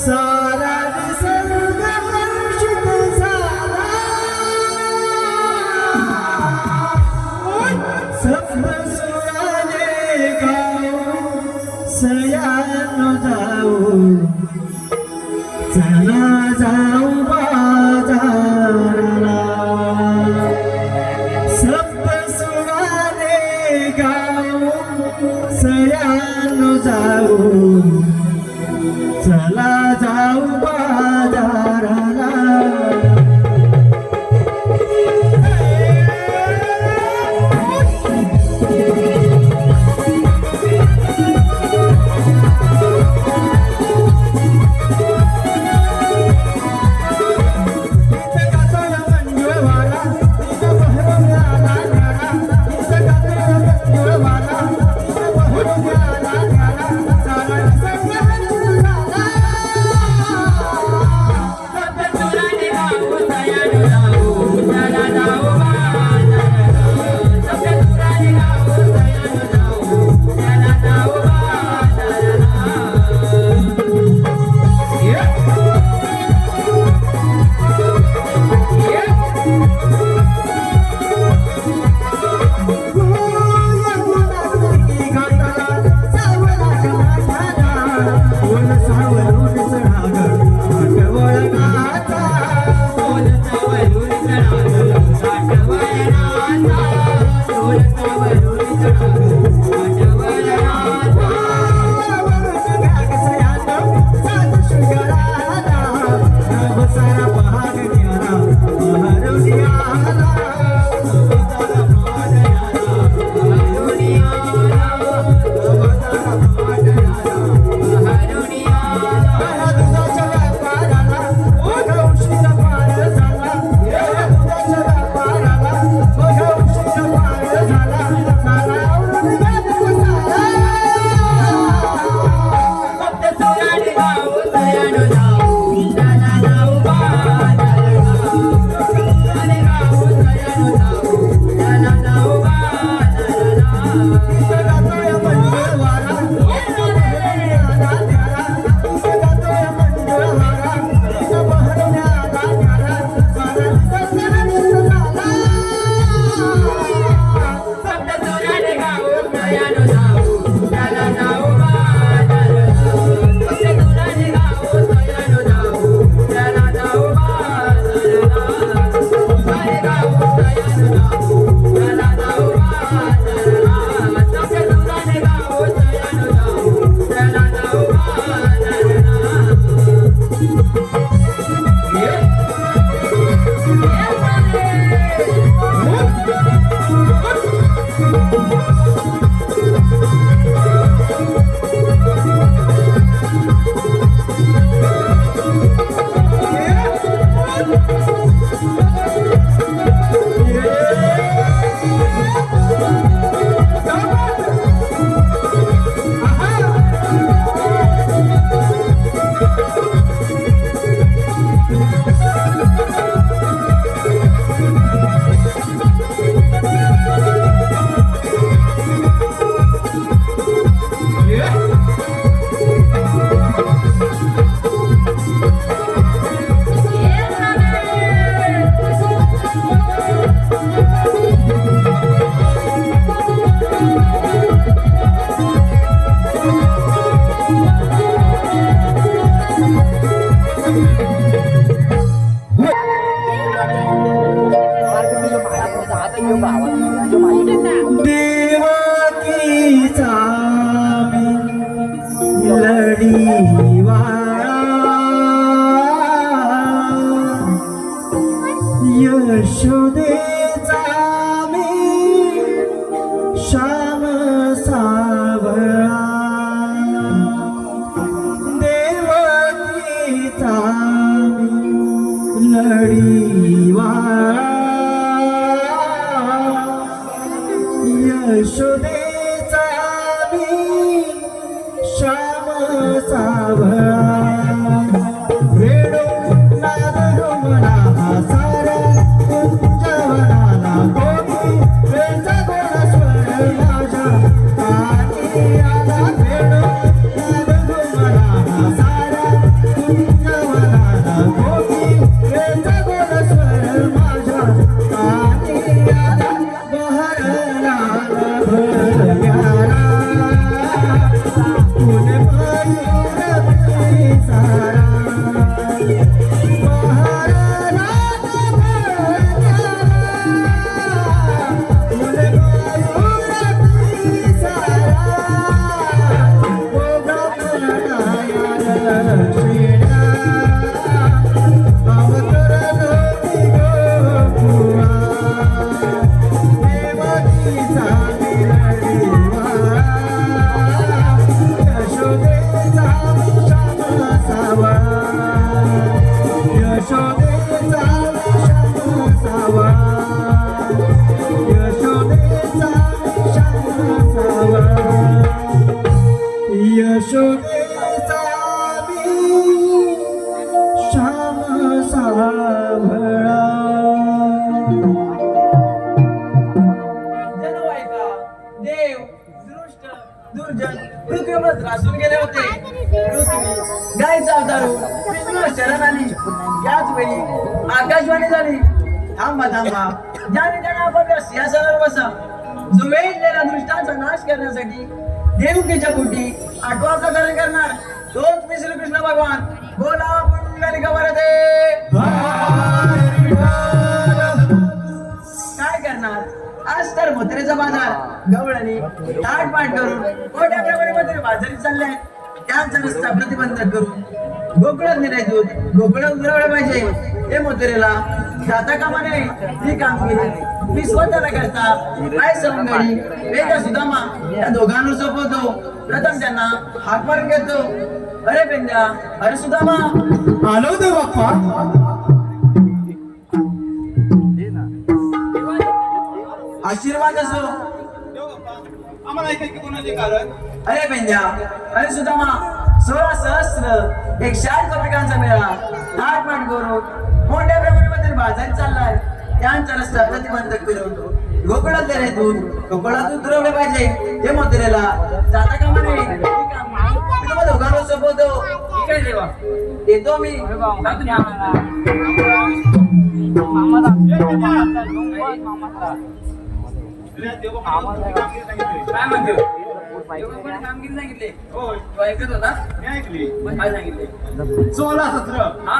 सारा निसर्ग हर्षित झाला, सप्तस्वराने गाऊ सयान जाऊ. चला जाऊ बाजाराला. सप्तस्वराने गाऊ सयान जाऊ. चला जाऊ बाजाराला. सारा दुष्ट दुर्जन पृथ्वीवर त्रासून गेले होते. पृथ्वी गायचा अवतारून विष्णू शरण आली. याच वेळी आकाशवाणी झाली, थांबा थांबा, ज्याने त्यांना आपापल्या सिंहासनावर बसा. जो वेळलेल्या दृष्टांचा नाश करण्यासाठी देवकीच्या पोटी 8वा अवतार करणार तोच मी श्रीकृष्ण भगवान. बोला पुंडलिक वरदे. काय करणार, आज तर मथुरेचा बाजार गवळणी ताटपाट करून मोठ्या प्रमाणे मथुरे बाजारी चालले आहेत. त्यांचा रस्ता प्रतिबंधक करून गोकुळात नेण्यातून गोकुळात उतरवलं पाहिजे. हे मथुरेला जाता कामा नये. ही कामगिरी मी स्वतःला करता काय सवंगडी वेदा सुदामा या दोघांवर सोपवतो. प्रथम त्यांना हात मारून घेतो. अरे पेंड्या, अरे सुदामा, आलो दे बाप्पा. आशीर्वाद असो. आम्हाला ऐकायचं कोणाचे कारण? अरे पेंड्या, अरे सुदामा, 16 सहस्र 108 पिकांचा मेळा ताटपाट करून मोठ्या प्रमाणामध्ये बाजारी चाललाय. त्यांचा रस्ता प्रतिबंधक करून गोकुळात देण्यातून गोकुळात उतरवले पाहिजे. हे मथुरेला जाता कामा नये. मी तुम्हाला दोघांवर सोपवतो. ठीक आहे देवा, येतो मी. सांगतो ना आम्हाला. काय म्हणतो देवबापाने कामगिरी सांगितले. होय, तो ऐकत होता. मी ऐकली. पण काय सांगितले? 16 सत्र हा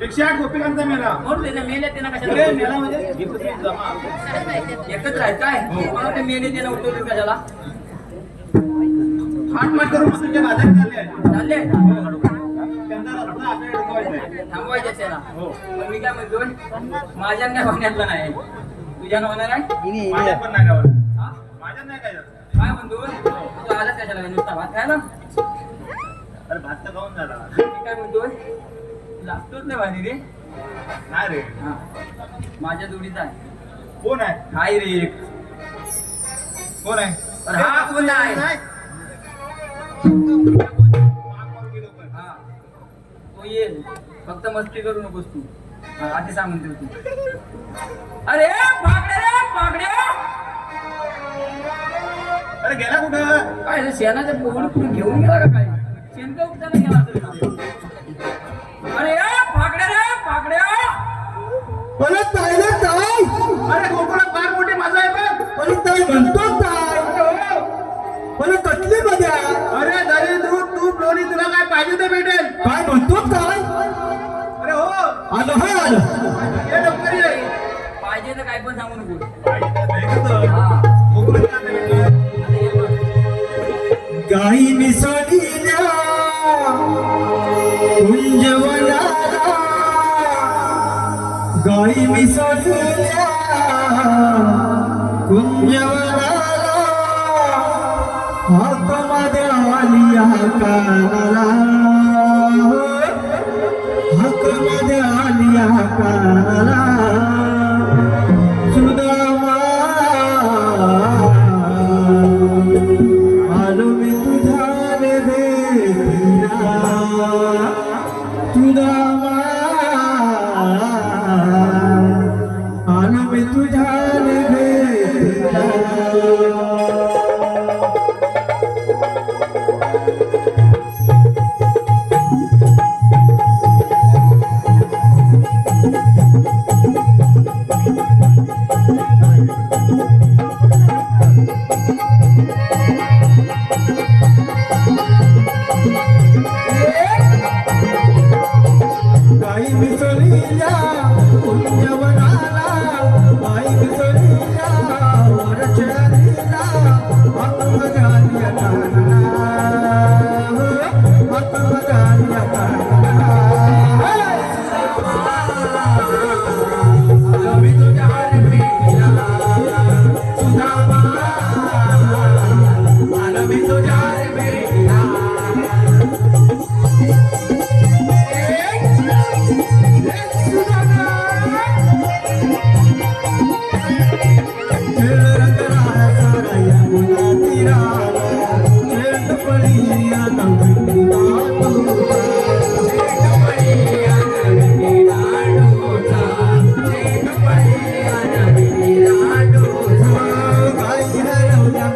108 गोपिकांचा मेळा. म्हणून त्याच्या मेले त्यांना अरे कशाला मेळा म्हणजे जमा. एकत्र आहेत काय? मला ते मेले त्यांना उठवले कशाला हात करून तुमच्या बाजारात चालले आहे. चालले त्यांचा रस्ता आपल्याकडे ठेवायचा आहे. थांबवायचे त्याला. हो. पण मी काय म्हणतोय, माझ्या काय होण्यातलं नाही, तुझ्या होणार आहे. माझ्यात पण नाही गावात. हा? माझ्यात नाही काय झालं. काय म्हणतो तू आलाच कशाला नुसता भात खायला. अरे भात तर खाऊन झाला. मी काय म्हणतोय, लागतोच नाही भारी रे. नाही रे. हा माझ्या जोडीचा आहे. कोण आहे? हाय रे एक. कोण आहे? अरे हा कोण आहे? नाही. हा तो येईल, फक्त मस्ती करू नकोस तू. हा, आधी सांगून ठेवतो. अरे पागड्या रे पागड्या. अरे गेला कुठं? काय रे, शेणाच्या पोहून कुठून घेऊन गेला का काय? शेणका उपटायला गेला असेल का? अरे पागड्या रे पागड्या. परत पाहिलं काय? अरे गोकुळात फार मोठी मजा आहे पण. परत काय म्हणतो काय? परत कसली मजा? अरे दही दूध तूप लोणी तुला काय पाहिजे ते भेटेल. काय म्हणतो काय? अरे हो, आलो हा आलो. ये लवकर ये. पाहिजे तर काय पण सांगू नको. पाहिजे तर भेटतं. हा गोकुळात काय भेटेल? आता ये बघ. गाई मिसळील्या कुंजवनाला, गाई मिसळील्या कुंजवनाला, हाक मध्ये आलिया कानाला, हाक मध्ये आलिया कानाला. सुदामा आलो मी तुझ्या रे भेटीला. सुदामा आलो मी तुझ्या रे भेटीला. गाई मिसळील्या कुंजवनाला, गाई मिसळील्या वरचळीला, हातमध्ये आलिया कानाला, हातमध्ये आलिया कानाला. आलो मी तुझ्या रे भेटीला. सुदामा आलो मी तुझ्या रे भेटीला.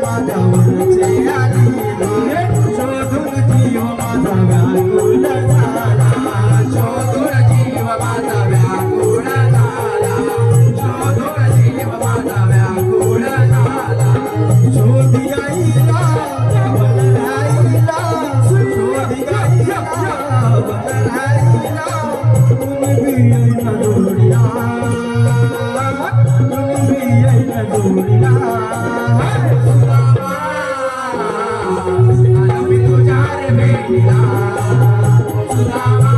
माझ्या आलो मी तुझ्या रे भेटीला सुदामा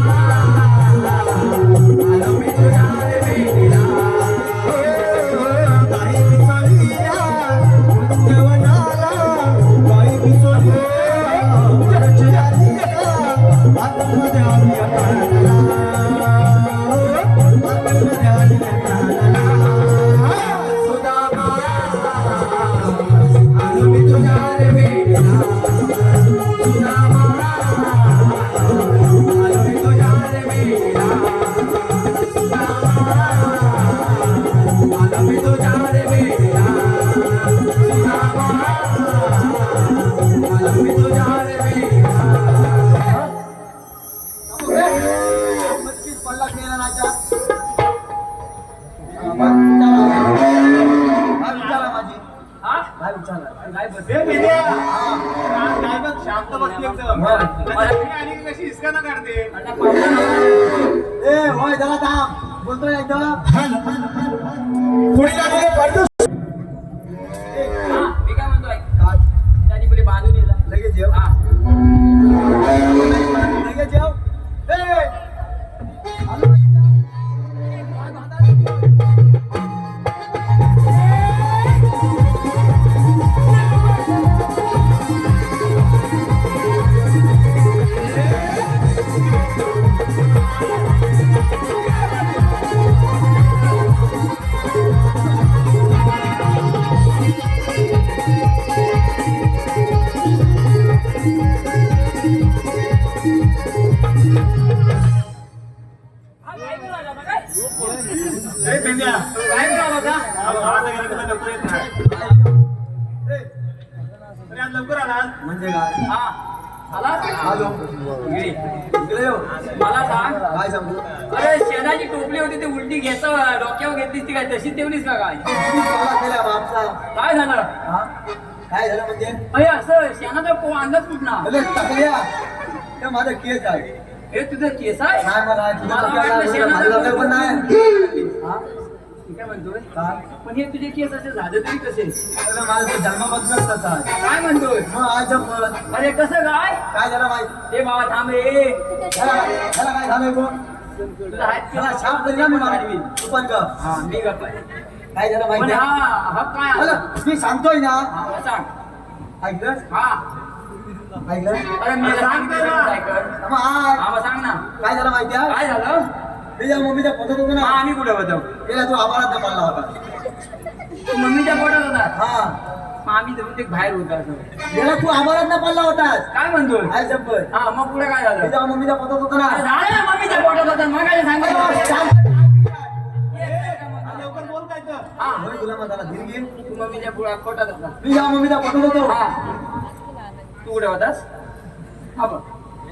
आलो मी तुझ्या रे भेटीला काही विसरल्या उंचवनाला काही विसरल्या घरच्या आतमध्ये आली कानाला आतमध्ये आली कानाला सुदामा आलो मी तुझ्या रे भेटीला सुदामा आलो मी तुझ्या रे भेटीला सुदामा आलो मी तुझ्या रे भेटीला सुदामा आलो मी तुझ्या रे भेटीला नक्कीच पडला केला नाचा विचारा माझी हा काय विचारला काय बस शांत बसली एकदम आणि कशी हिसकाना काढते ए होय जरा थांब बोलतोय एकदम पुढे जाणे पडतो मी काय म्हणतोय त्याची पहिले बांधून येला लगेच जेव हा लगेच जेव ए हा काय बोलायला बघा काय ए, पेंड्या. काय बोलायला बघा गावाला गेला तुला लवकर येत नाही. अरे आज लवकर आला म्हणजे काय हा आला आलो ये. इकडे येऊ मला सांग काय सांगू अरे शेणाची टोपली होती ती उलटी घ्यायचं डोक्यावर घेतलीस ती काय तशीच ठेवलीस का काय किती पडला केला बापचा काय झालं हा काय झालं म्हणजे अरे असं शेणाचा अंदाज कुठला अरे टाकल्या ते माझं केस आहे हे तुझं केस आहे नाही मला तुझं मला डोक्यात वाटलं नाही, शेणाचं माझं डोक्यात पण नाही हा ठीक आहे म्हणतोय काय पण हे तुझे केस असे झाले तरी कसे अरे माझं ते जन्मापासूनच तसं आहे काय म्हणतोय मग आज जमलं. अरे कसं काय काय झालं माहित हे बाबा थांब रे त्याला काय झालंय कोण तुझा हात त्याला शाप दिली ना मी मारली तू पण कर हा मी गप्पाय काय झालं पण माहिती हा हा काय अरे आलं? मी सांगतोय ना हा मला सांग ऐकलं हा ऐकलं अरे मी सांगतोय ना ऐकत. मग आज हा मग सांग ना काय झालं माहिती आहे काय झालं तुझ्या मम्मीच्या पोटात होतो हा ना आम्ही कुठे होतो गेला तू आम्हाला पडला होता तू मम्मीच्या पोटात होता हा मग आम्ही तर ते बाहेर होतो असं गेला तू आम्हाला पडला होतास काय म्हणतोय काय शपथ हा मग पुढे काय झालं तुझ्या मम्मीच्या पोटात होतो ना अरे झालं ना मम्मीच्या पोटात होता मग काय सांगितलं लवकर बोल काय तर हा होय तुला माझा धीर घे तू मम्मीच्या पोटात होता तुझ्या मम्मीच्या पोटात होतो हा तू कुठे होतास हा बघ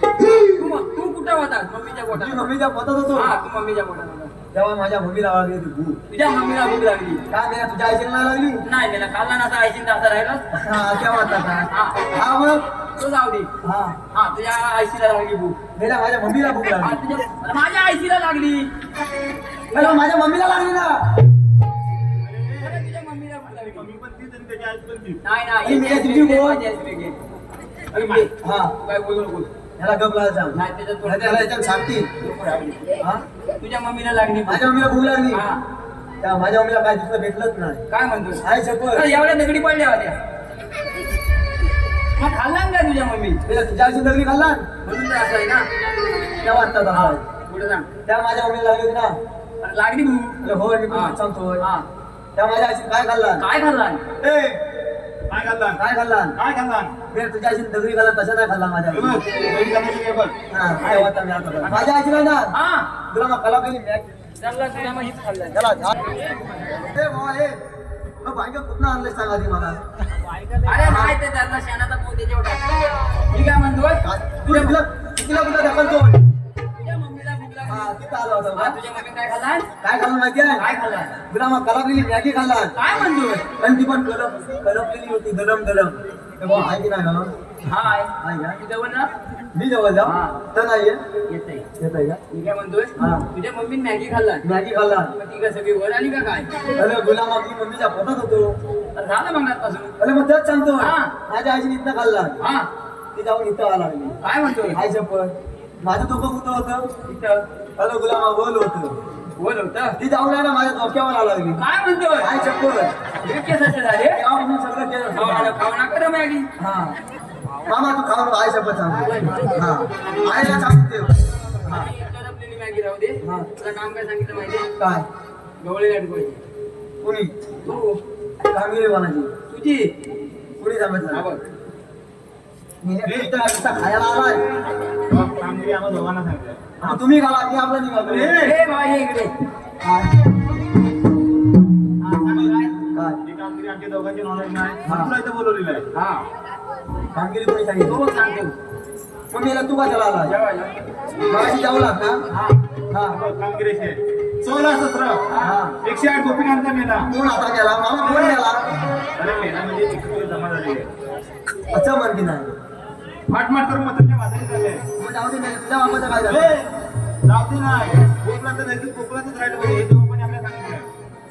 तू कुठे होतास मम्मीच्या तुझी पोटात मम्मीच्या पोटात होतो हा तू मम्मीच्या पोटात होता तेव्हा माझ्या मम्मीला लागली होती भूक तुझ्या मम्मीला भूक लागली काय मी तुझ्या आईला नाही लागली नाही मी खाल्ला नसा आयशीन असं राहिलं हा तेव्हा तसा हा हा मग तो जाऊ दे हा हा तुझ्या आयशीला लागली भूक गेल्या माझ्या मम्मीला भूक हा, लागली अरे माझ्या आयशीला लागली अरे माझ्या मम्मीला लागली ना अरे तुझ्या मम्मीला भूक लागली मम्मी पण तीच आणि त्याची आई पण तीच. नाही अरे मी काय नाही तुझी बोल? माझी आईस वेगळी. अरे मी हा काय बोलू नको ह्याला गप लावायला सांग नाही त्याच्यात नाही, त्याला याच्यात सांगते हा तुझ्या मम्मीला लागली भूक. माझ्या मम्मीला भूक लागली हा त्या माझ्या मम्मीला काय दुसरं भेटलंच नाही काय म्हणतोस काय शपथ अरे एवढ्या दगडी पडल्या होत्या मग खाल्ला ना तुझ्या मम्मी तिला तुझ्या आईची दगडी खाल्ला म्हणून तर असं आहे ना तेव्हा आता तसा हा आहे. पुढे सांग त्या माझ्या मम्मीला लागली होती ना अरे लागली भूक अरे होय मी हा. पण सांगतोय हा त्या माझ्या आईची काय खाल्ला काय खाल्ला ए काय खाल्ला काय खाल्ला काय खाल्ला मी तुझ्या आईची दगडी खाल्ला तसं नाही खाल्ला माझ्या हे बघ, घरी जाण्याची काय बघ. हा तेव्हा आता मी आता खाल्ला. माझ्या आईची नाही ना हा तुला मग कला केली मॅच चालला तुझ्या म्हशीत खाल्ला चला जा. ए भावा ए मग बायका कुठनं आणलं सांग आधी मला अरे नाही ते त्यातला शेणाचा पोत त्याच्यावर टाकला. मी काय म्हणतोय काय? तुला तुला तुला कुठं ढकलतो तुझ्या मम्मीला भूक लागली. हा तिथं आलो होतो हा, का? तुझ्या मम्मी काय खाल्ला काय खाल्लं माहिती आहे काय खाल्ला तुला मग कला केली मॅगी खाल्ला काय म्हणतोय आणि ती पण कलपलेली होती गरम गरम ते भाऊ आहे की नाही गरम हाय आहे का तुझ्या ना मी जवळ जाऊ हा. तर नाहीये येतंय येत आहे का मी काय म्हणतोय हा. तुझ्या मम्मीने मॅगी खाल्ला मॅगी खाल्ला मग ती का सगळी वर आली का काय अरे गुलाम आपली मम्मीच्या पोटात होतो झालं मग आजपासून. अरे मग तेच सांगतो हा. माझ्या आईने इथं खाल्ला हा ती जाऊन इथं आला लागली काय म्हणतोय आई शपथ माझं डोकं कुठं होतं इथं अरे गुलामा बोल होतं बोल होतं. ती जाऊन आहे ना माझ्या डोक्यावर आला लागली काय म्हणतोय आई शपथ हे कशाचे झाले तेव्हापासून सगळं केलं खाऊ नका रे मॅगी. हा मामा तू खाऊन आई शपथ सांगतो हा आईला सांगते हा करपलेली मॅगी राहू दे. हा. तुला काम काय सांगितलं माहितीये काय गवळे गाडी पाहिजे कुणी तू कामगिरी कोणाची तुझी कुणी हा सांगितलं बघ. मी खायला आलाय कामगिरी आम्हाला दोघांना सांगितलं. हा, तुम्ही खाला मी आपलं निघालो ए बाई ये इकडे. काय हा, सांग काय? काय ही कामगिरी आमच्या दोघांची नॉलेज नाही हा. म्हणून तुला इथं बोलवलेलं आहे. हा कामगिरी कोणी सांगितलं तो सांगतो. मग मेला तू का त्याला आला जेव्हा जेव्हा. मगाशी जाऊ लाग ना हा हा बघ, कामगिरीचे 16-17 हा 108 गोपीकांचा मेला. कोण आता गेला मामा कोण गेला अरे मेला म्हणजे एकत्र जमा झालेली आहे. अच्छा मन की नाही फाटमाट करून मतांच्या वादाने झाले. मग जाऊ दे नाही तुझ्या बापाचं काय झालं ए, जाऊ दे नाही. कोकणातच नाही तर कोकणातच राहिलं पाहिजे. हे दोघं आपल्याला सांगितलं.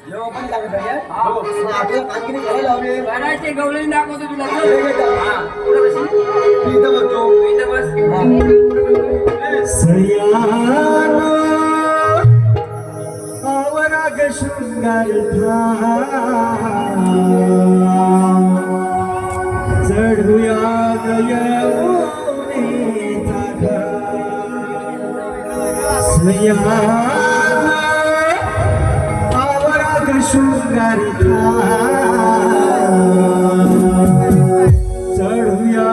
जेव्हा पण सांगत आहे हो. मग आपल्याला कामगिरी करायला लावली करायचे गवळी दाखवतो तुला. हे घे जाऊ. हा पुढे बस. मी इथं बसतो तू इथं बस. हा. सयानो आवराग शृंगार चढूया आवराग शृंगार चढूया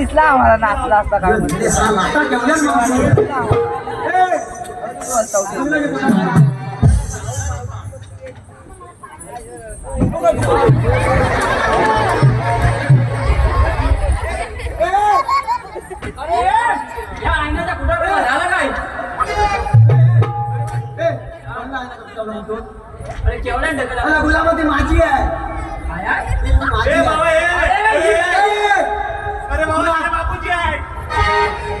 दिसला आम्हाला नाचला असता काय म्हणते. आता केवढ्याच माणसं. अरे या आईनाचा कुठं झाला काय? अरे केवढ्या ढकला गुलाबाती माझी आहे. काय आहे? ती माझी आहे. अरे बापूजी आहे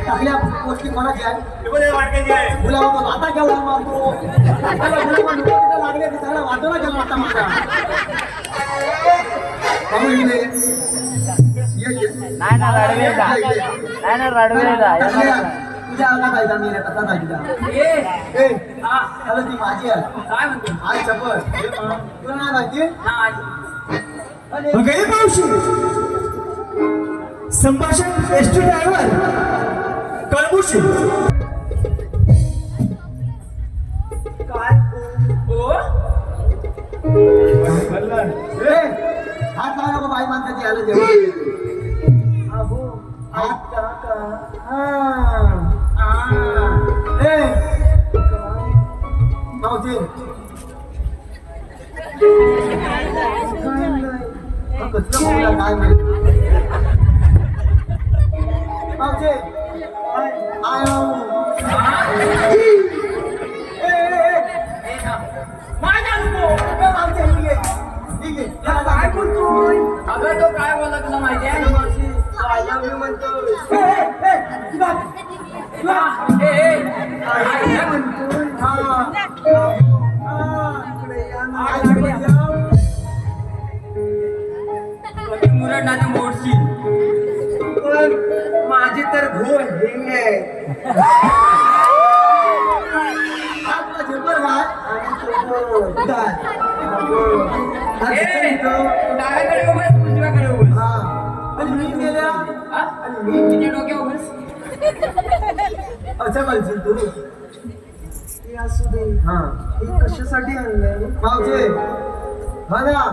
टाकल्या गोष्टी कोणाची आहे? वाटण्याची आहे गुलाबा आता केवढा मारतो. गुलाबा तिथं लागले ते सगळं वाटवला केला आता माझा. बाबू इकडे ये. ये. नाही ना रडवेचा नाही ना रडवेचा तुझ्या अंगात आहे का मी तसा जायचा. ए हा अरे ती माझी आहे. काय म्हणतो? आई चपल तुला नाही माहिती. नाही गई मावशी संभाषण एसटी ड्रायव्हर कळबुशी काय हो हात लावा बाई माणसाची आलं जेवण. अहो हात काका मावशी कसलं बोलला काय माहिती. मावशी आय काय बोलतोय अगं तो काय बोलला तुला माहिती आहे? आय लव्ह यू म्हणतोय काय म्हणतो? कधी मुरड ना मोडशी पण माझी तर घोर हेंग आहे आपला झेपर घाल. डाव्याकडे उभस उजव्याकडे उभस आणि मी गेल्या किती डोक्या उभस असं बोलशील तू. हे असू दे हा हे कशासाठी आणलंय मावशी हा ना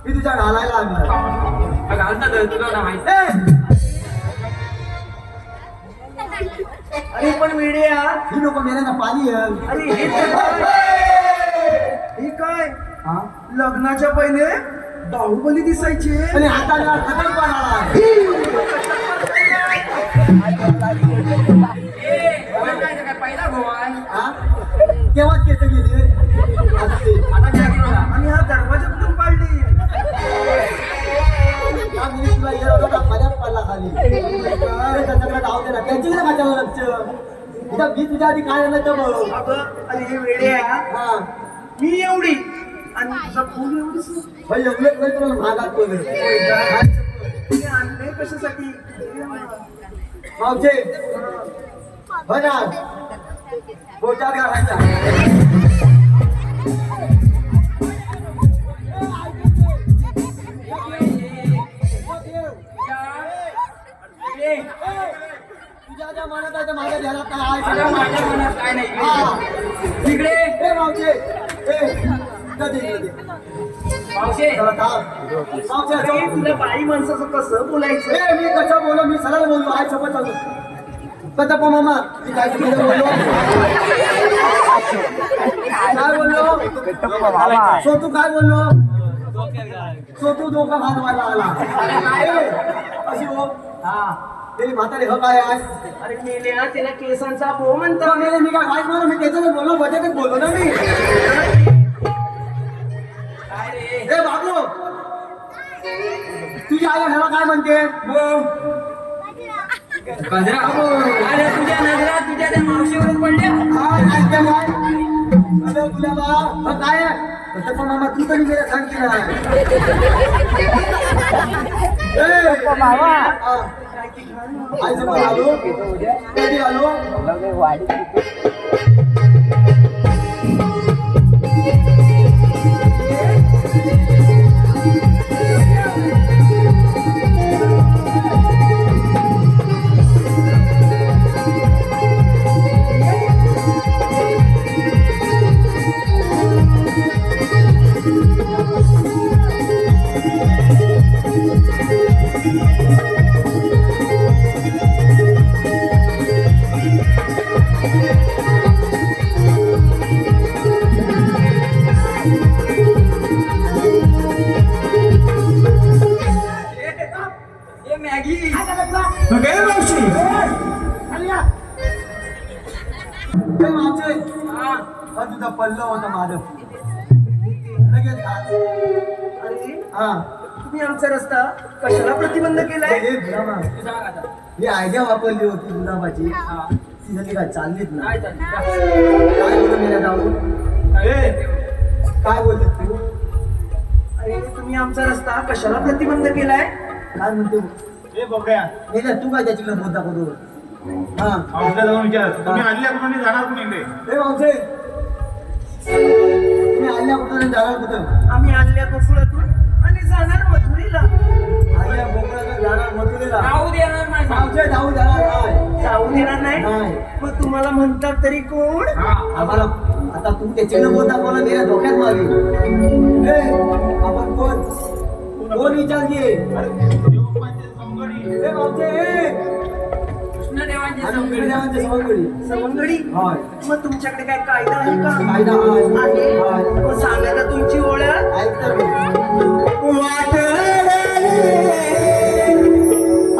मी तुझ्या घालायला लागणार. घालतात तुला ना माहिती. अरे पण वेड्या ही लोक मेल्यानं पाणी आहे. अरे हे काय हा? लग्नाच्या पहिले बाहुबली दिसायचे आणि हाताला खतम पाडाला. काय पहिला गोवा आहे हा? तेव्हाच केस गेली. आता ते. आता काय केलं? आणि हा दरवाजा कुठून पाडली हा मी तुला येत होता पाण्यात पडला खाली. अरे त्याच्याकडे धाव दे ना. त्यांच्याकडे कशाला लक्ष. इथं मी तुझ्या आधी काय आलं तर बघ. अगं अरे हे वेड्या हा मी एवढी आणि तुझा फुल एवढीच नाही. भाई एवढे काही तुला महागात पडले. तुम्ही आणले कशासाठी मावशे हो ना बोटात घालायचा. तुझ्या ज्या मनात आहे त्या माझ्या ध्यानात काय अगं, आहे? माझ्या मनात काय नाही हा. तिकडे ए मावशे ए कधी कधी पावशे चला थांब. मावशे अरे चल. तुला बाई माणसाचं कसं बोलायचं ए मी कसं बोललो मी सरळ बोललो आहे सोबत चालू. कदप मामा मी काय चुकीचं बोललो काय बोललो सोतू काय बोललो सोतू डोका घालवायला आला. ए, अशी हो हा तेरी म्हातारी हो काय आहे. अरे मेल्या त्याला केसांचा बो म्हणतो तर मेले मी काय वाईट म्हणून मी त्याच्याने बोललो बजातच बोललो ना मी. ए बाबू तुझी आई ह्याला काय म्हणते. गजरा अरे तुझ्या नजरा तुझ्या त्या मावशीवरून पडल्या. हा काय ते काय अरे तुला बा हा काय आहे तसं पण मामा तू तरी गेला सांगते ना. ए मामा हा. आईचं पण आलो कधी आलो हे मॅगी मग काय मावशी ए मावशे हा तुझा पल्ला होता माझं लगेच खा. अरे हा तुम्ही आमचा रस्ता कशाला प्रतिबंध केलाय? हे गुलामा, तू सांग आता ही आयडिया वापरली होती गुलाबाची ती झाली काय चाललीच ना काय चालू काय बोलू मेला जाऊ काय बोलत तू अरे तुम्ही आमचा रस्ता कशाला प्रतिबंध केलाय? काय म्हणतो ए बघ्या नाही ना, तू काय त्याच्याकडे बोलता करू हा औषधा जाऊन विचार तुम्ही आणल्या कुठून जाणार कुणी इकडे हे मावशे तुम्ही आल्या कुठं जाणार कुठं आम्ही आणल्या कोकणातून आणि जाणार मथुरीला. आल्या मोकळ्यातून जाणार मथुरेला राहू देणार नाही मावशे जाऊ जाणार नाही जाऊ देणार नाही? नाही. मग तुम्हाला म्हणतात तरी कोण? आम्हाला आता तू त्याच्याकडे बोलता कोणा गेल्या धोक्यात मागे हे आपण कोण विचार घे हे मावशे कृष्णदेवांची आणि समजून देवांचे सवंगडी सवंगडी? होय मग तुमच्याकडे काय कायदा आहे का? कायदा आहे. आहे. मग सांगा ना तुमची ओळख. ऐक तर मी.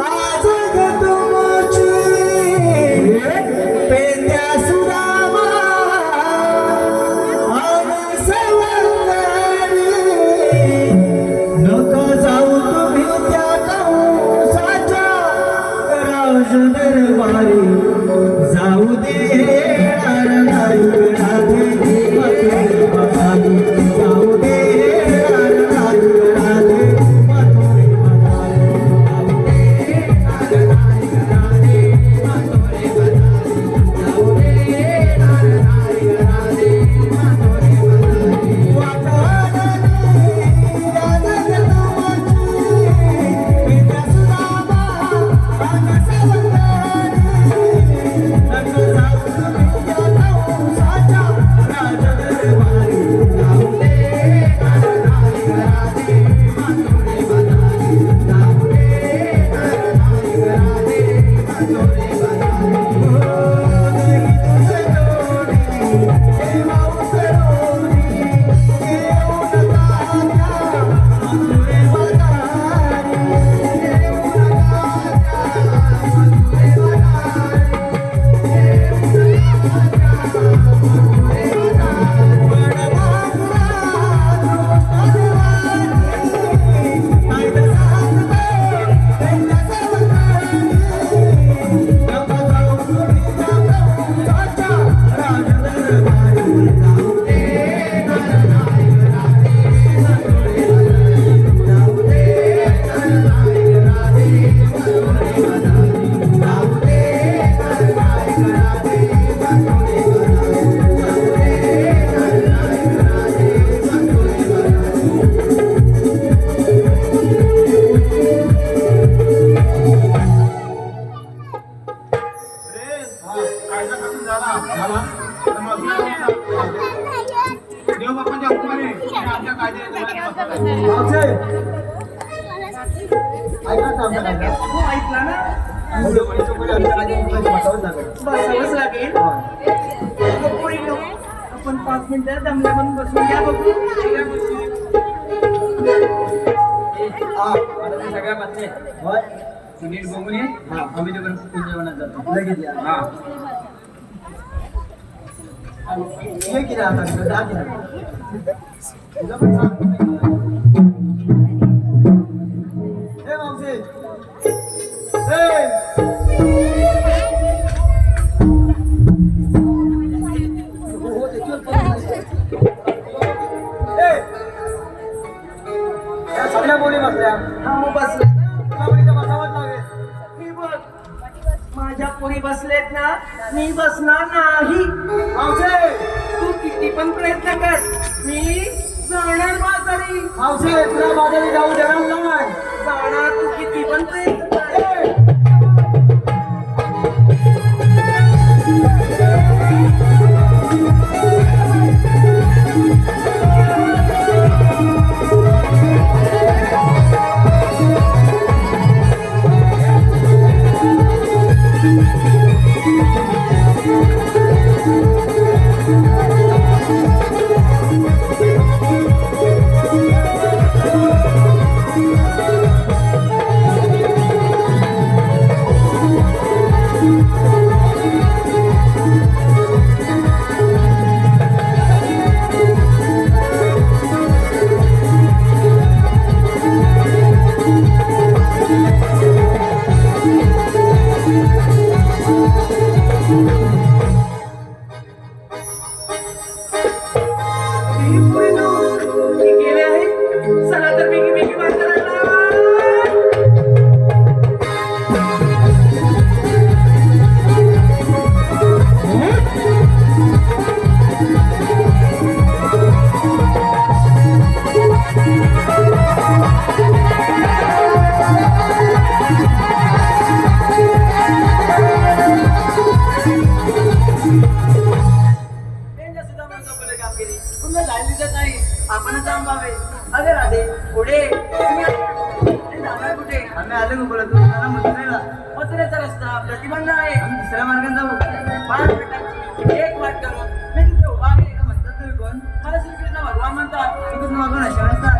आज ग तुमची पेंड्या सुरामा आणि सवंगडी नको जाऊ तुम्ही त्या कंसाच्या राजदरबारी जाऊ देणार नाही राधे मथुरे मधारी जाऊ देणार नाही राधे मथुरे मधारी जाऊ देणार नाही राधे मथुरे मधारी जाऊ देणार नाही राधे मथुरे मधारी वाटाडली राजग तुमची पेंड्या सुदामा आणि सवंगडी नको जाऊ तुम्ही त्या कंसाच्या राजदरबारी जाऊ देणार नाही राधे मथुरे मधारी जाऊ देणार नाही राधे मथुरे मधारी ही तुझे जोडी हे मावसरोनी येऊ नका त्या मथुरे मधारी येऊ नका त्या मथुरे मधारी कायदा करून झाला देव बापांच्या हुकुमाने आमच्या कायद्याने मावशे ऐका ना आमचा कायदा हो, ऐकला ना? बसावंच लागेल. बसावंच लागेल. मग पुढे येऊ. आपण 5 मिनिटं दमल्या म्हणून बसून घ्या बघू. हा, आता ते सगळ्या बातम्या आहेत. होय. तू नीट बघून ये आम्ही तिकडे कुंजवनात जातो लगेच या. हा ये की नाही आता तिकडे, जा की नाही. तुझं पण सांग. ए मावशे ए हो, त्याच्यावर पण ए या सगळ्या मुली बसल्या हा, मग बसला ना? तुला पण इथं बसावंच लागेल. मी बघ, माझ्या पोरी बसलेत ना, मी बसणार नाही. मावशे तू किती पण प्रयत्न कर, मी जाणार बाजारी. मावशे तुला बाजारी जाऊ देणार नाही. जाणार, तू किती पण प्रयत्न कर. ए! त्यांच्या सुद्धा म्हणून आपलं कामगिरी पुन्हा झाली दिसत नाही आपणच थांबावे. अगं राधे पुढे तुम्ही जाणार कुठे? आम्ही आलो का बोलत मथुरेला. मथुरेचा रस्ता प्रतिबंध आहे. आम्ही दुसऱ्या मार्गाने जाऊ. 5 मिनिटांची एक वाट करून मी तिथे उभा आहे. म्हणतात तुम्ही कोण? मला श्रीकृष्ण भगवान म्हणतात. श्रीकृष्ण भगवान असे असतात.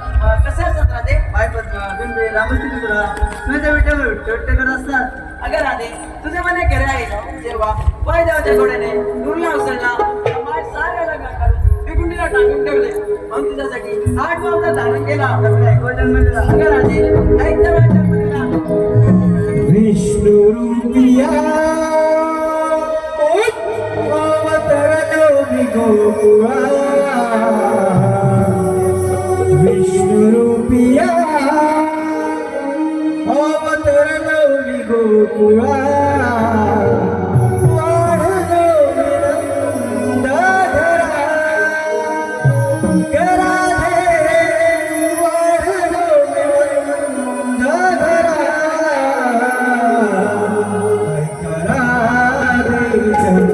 कसे असतात राधे? पाय पद्मा बिंबे रामस्ती तुला तुझ्या विठ्ठल करत असतात. अगं राधे तुझे मने खरे आहे जेव्हा पाय देवाच्या घोड्याने दुर्ला उसळला माय साऱ्या लग्न करून मी गुंडीला टाकून ठेवले म्हणून तुझ्यासाठी 8 वाजता धारण केला. जन्मलेला अगं राधे ऐक तर माझ्या जन्मदिला. विष्णु रूपिया अवतरलो मी गोकुळा विष्णु रूपिया अवतरलो मी गोकुळा वाढलो विनंदधरा राधे वाढलो विनंदधरा महाविष्णू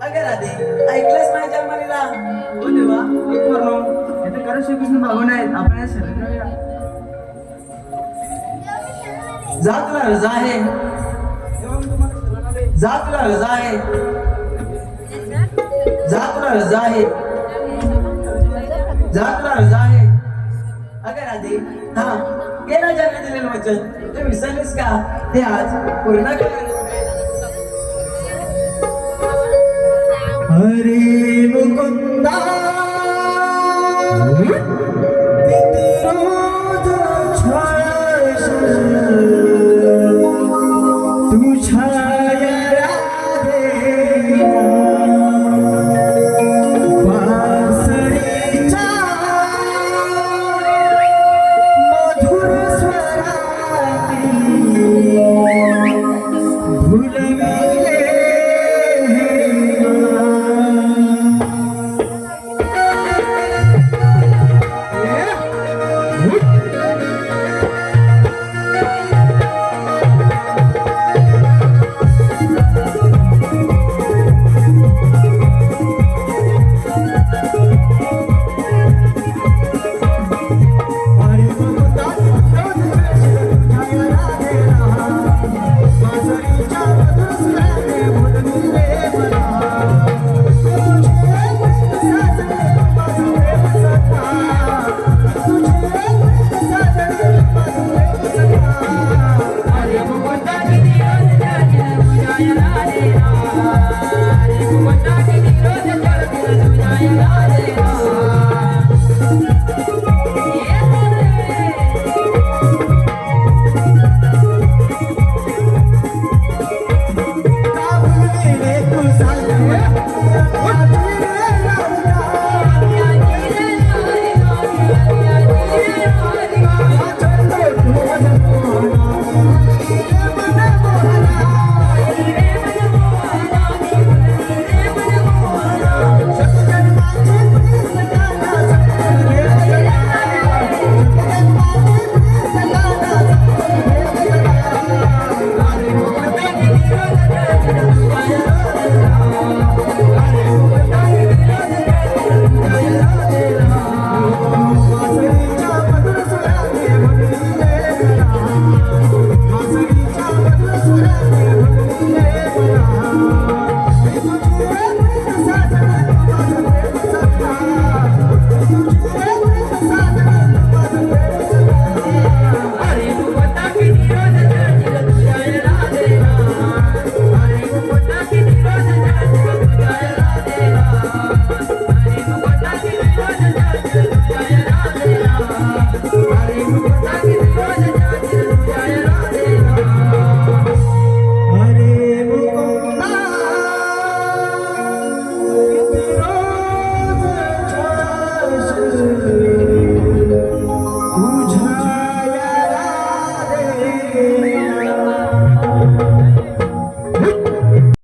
अगं राधे, ऐकलंस माझ्या जन्मलीला? हो देवा, एक वरनो. येथे खरंच श्रीकृष्ण भागवून आहेत. आपण या शरण जाऊया. जा तुला रजा आहे, जा तुला रजा आहे, जा तुला रजा आहे, जा तुला रजा आहे. अगं राधे, हा गेल्या जन्मी दिलेलं वचन तू विसरलीस का? ते आज पूर्ण कर. हरे मुकुंदा किती रोज छाश तुझ्या राधेला वासरीच्या मधुर स्वराती भुलविले तुझ्या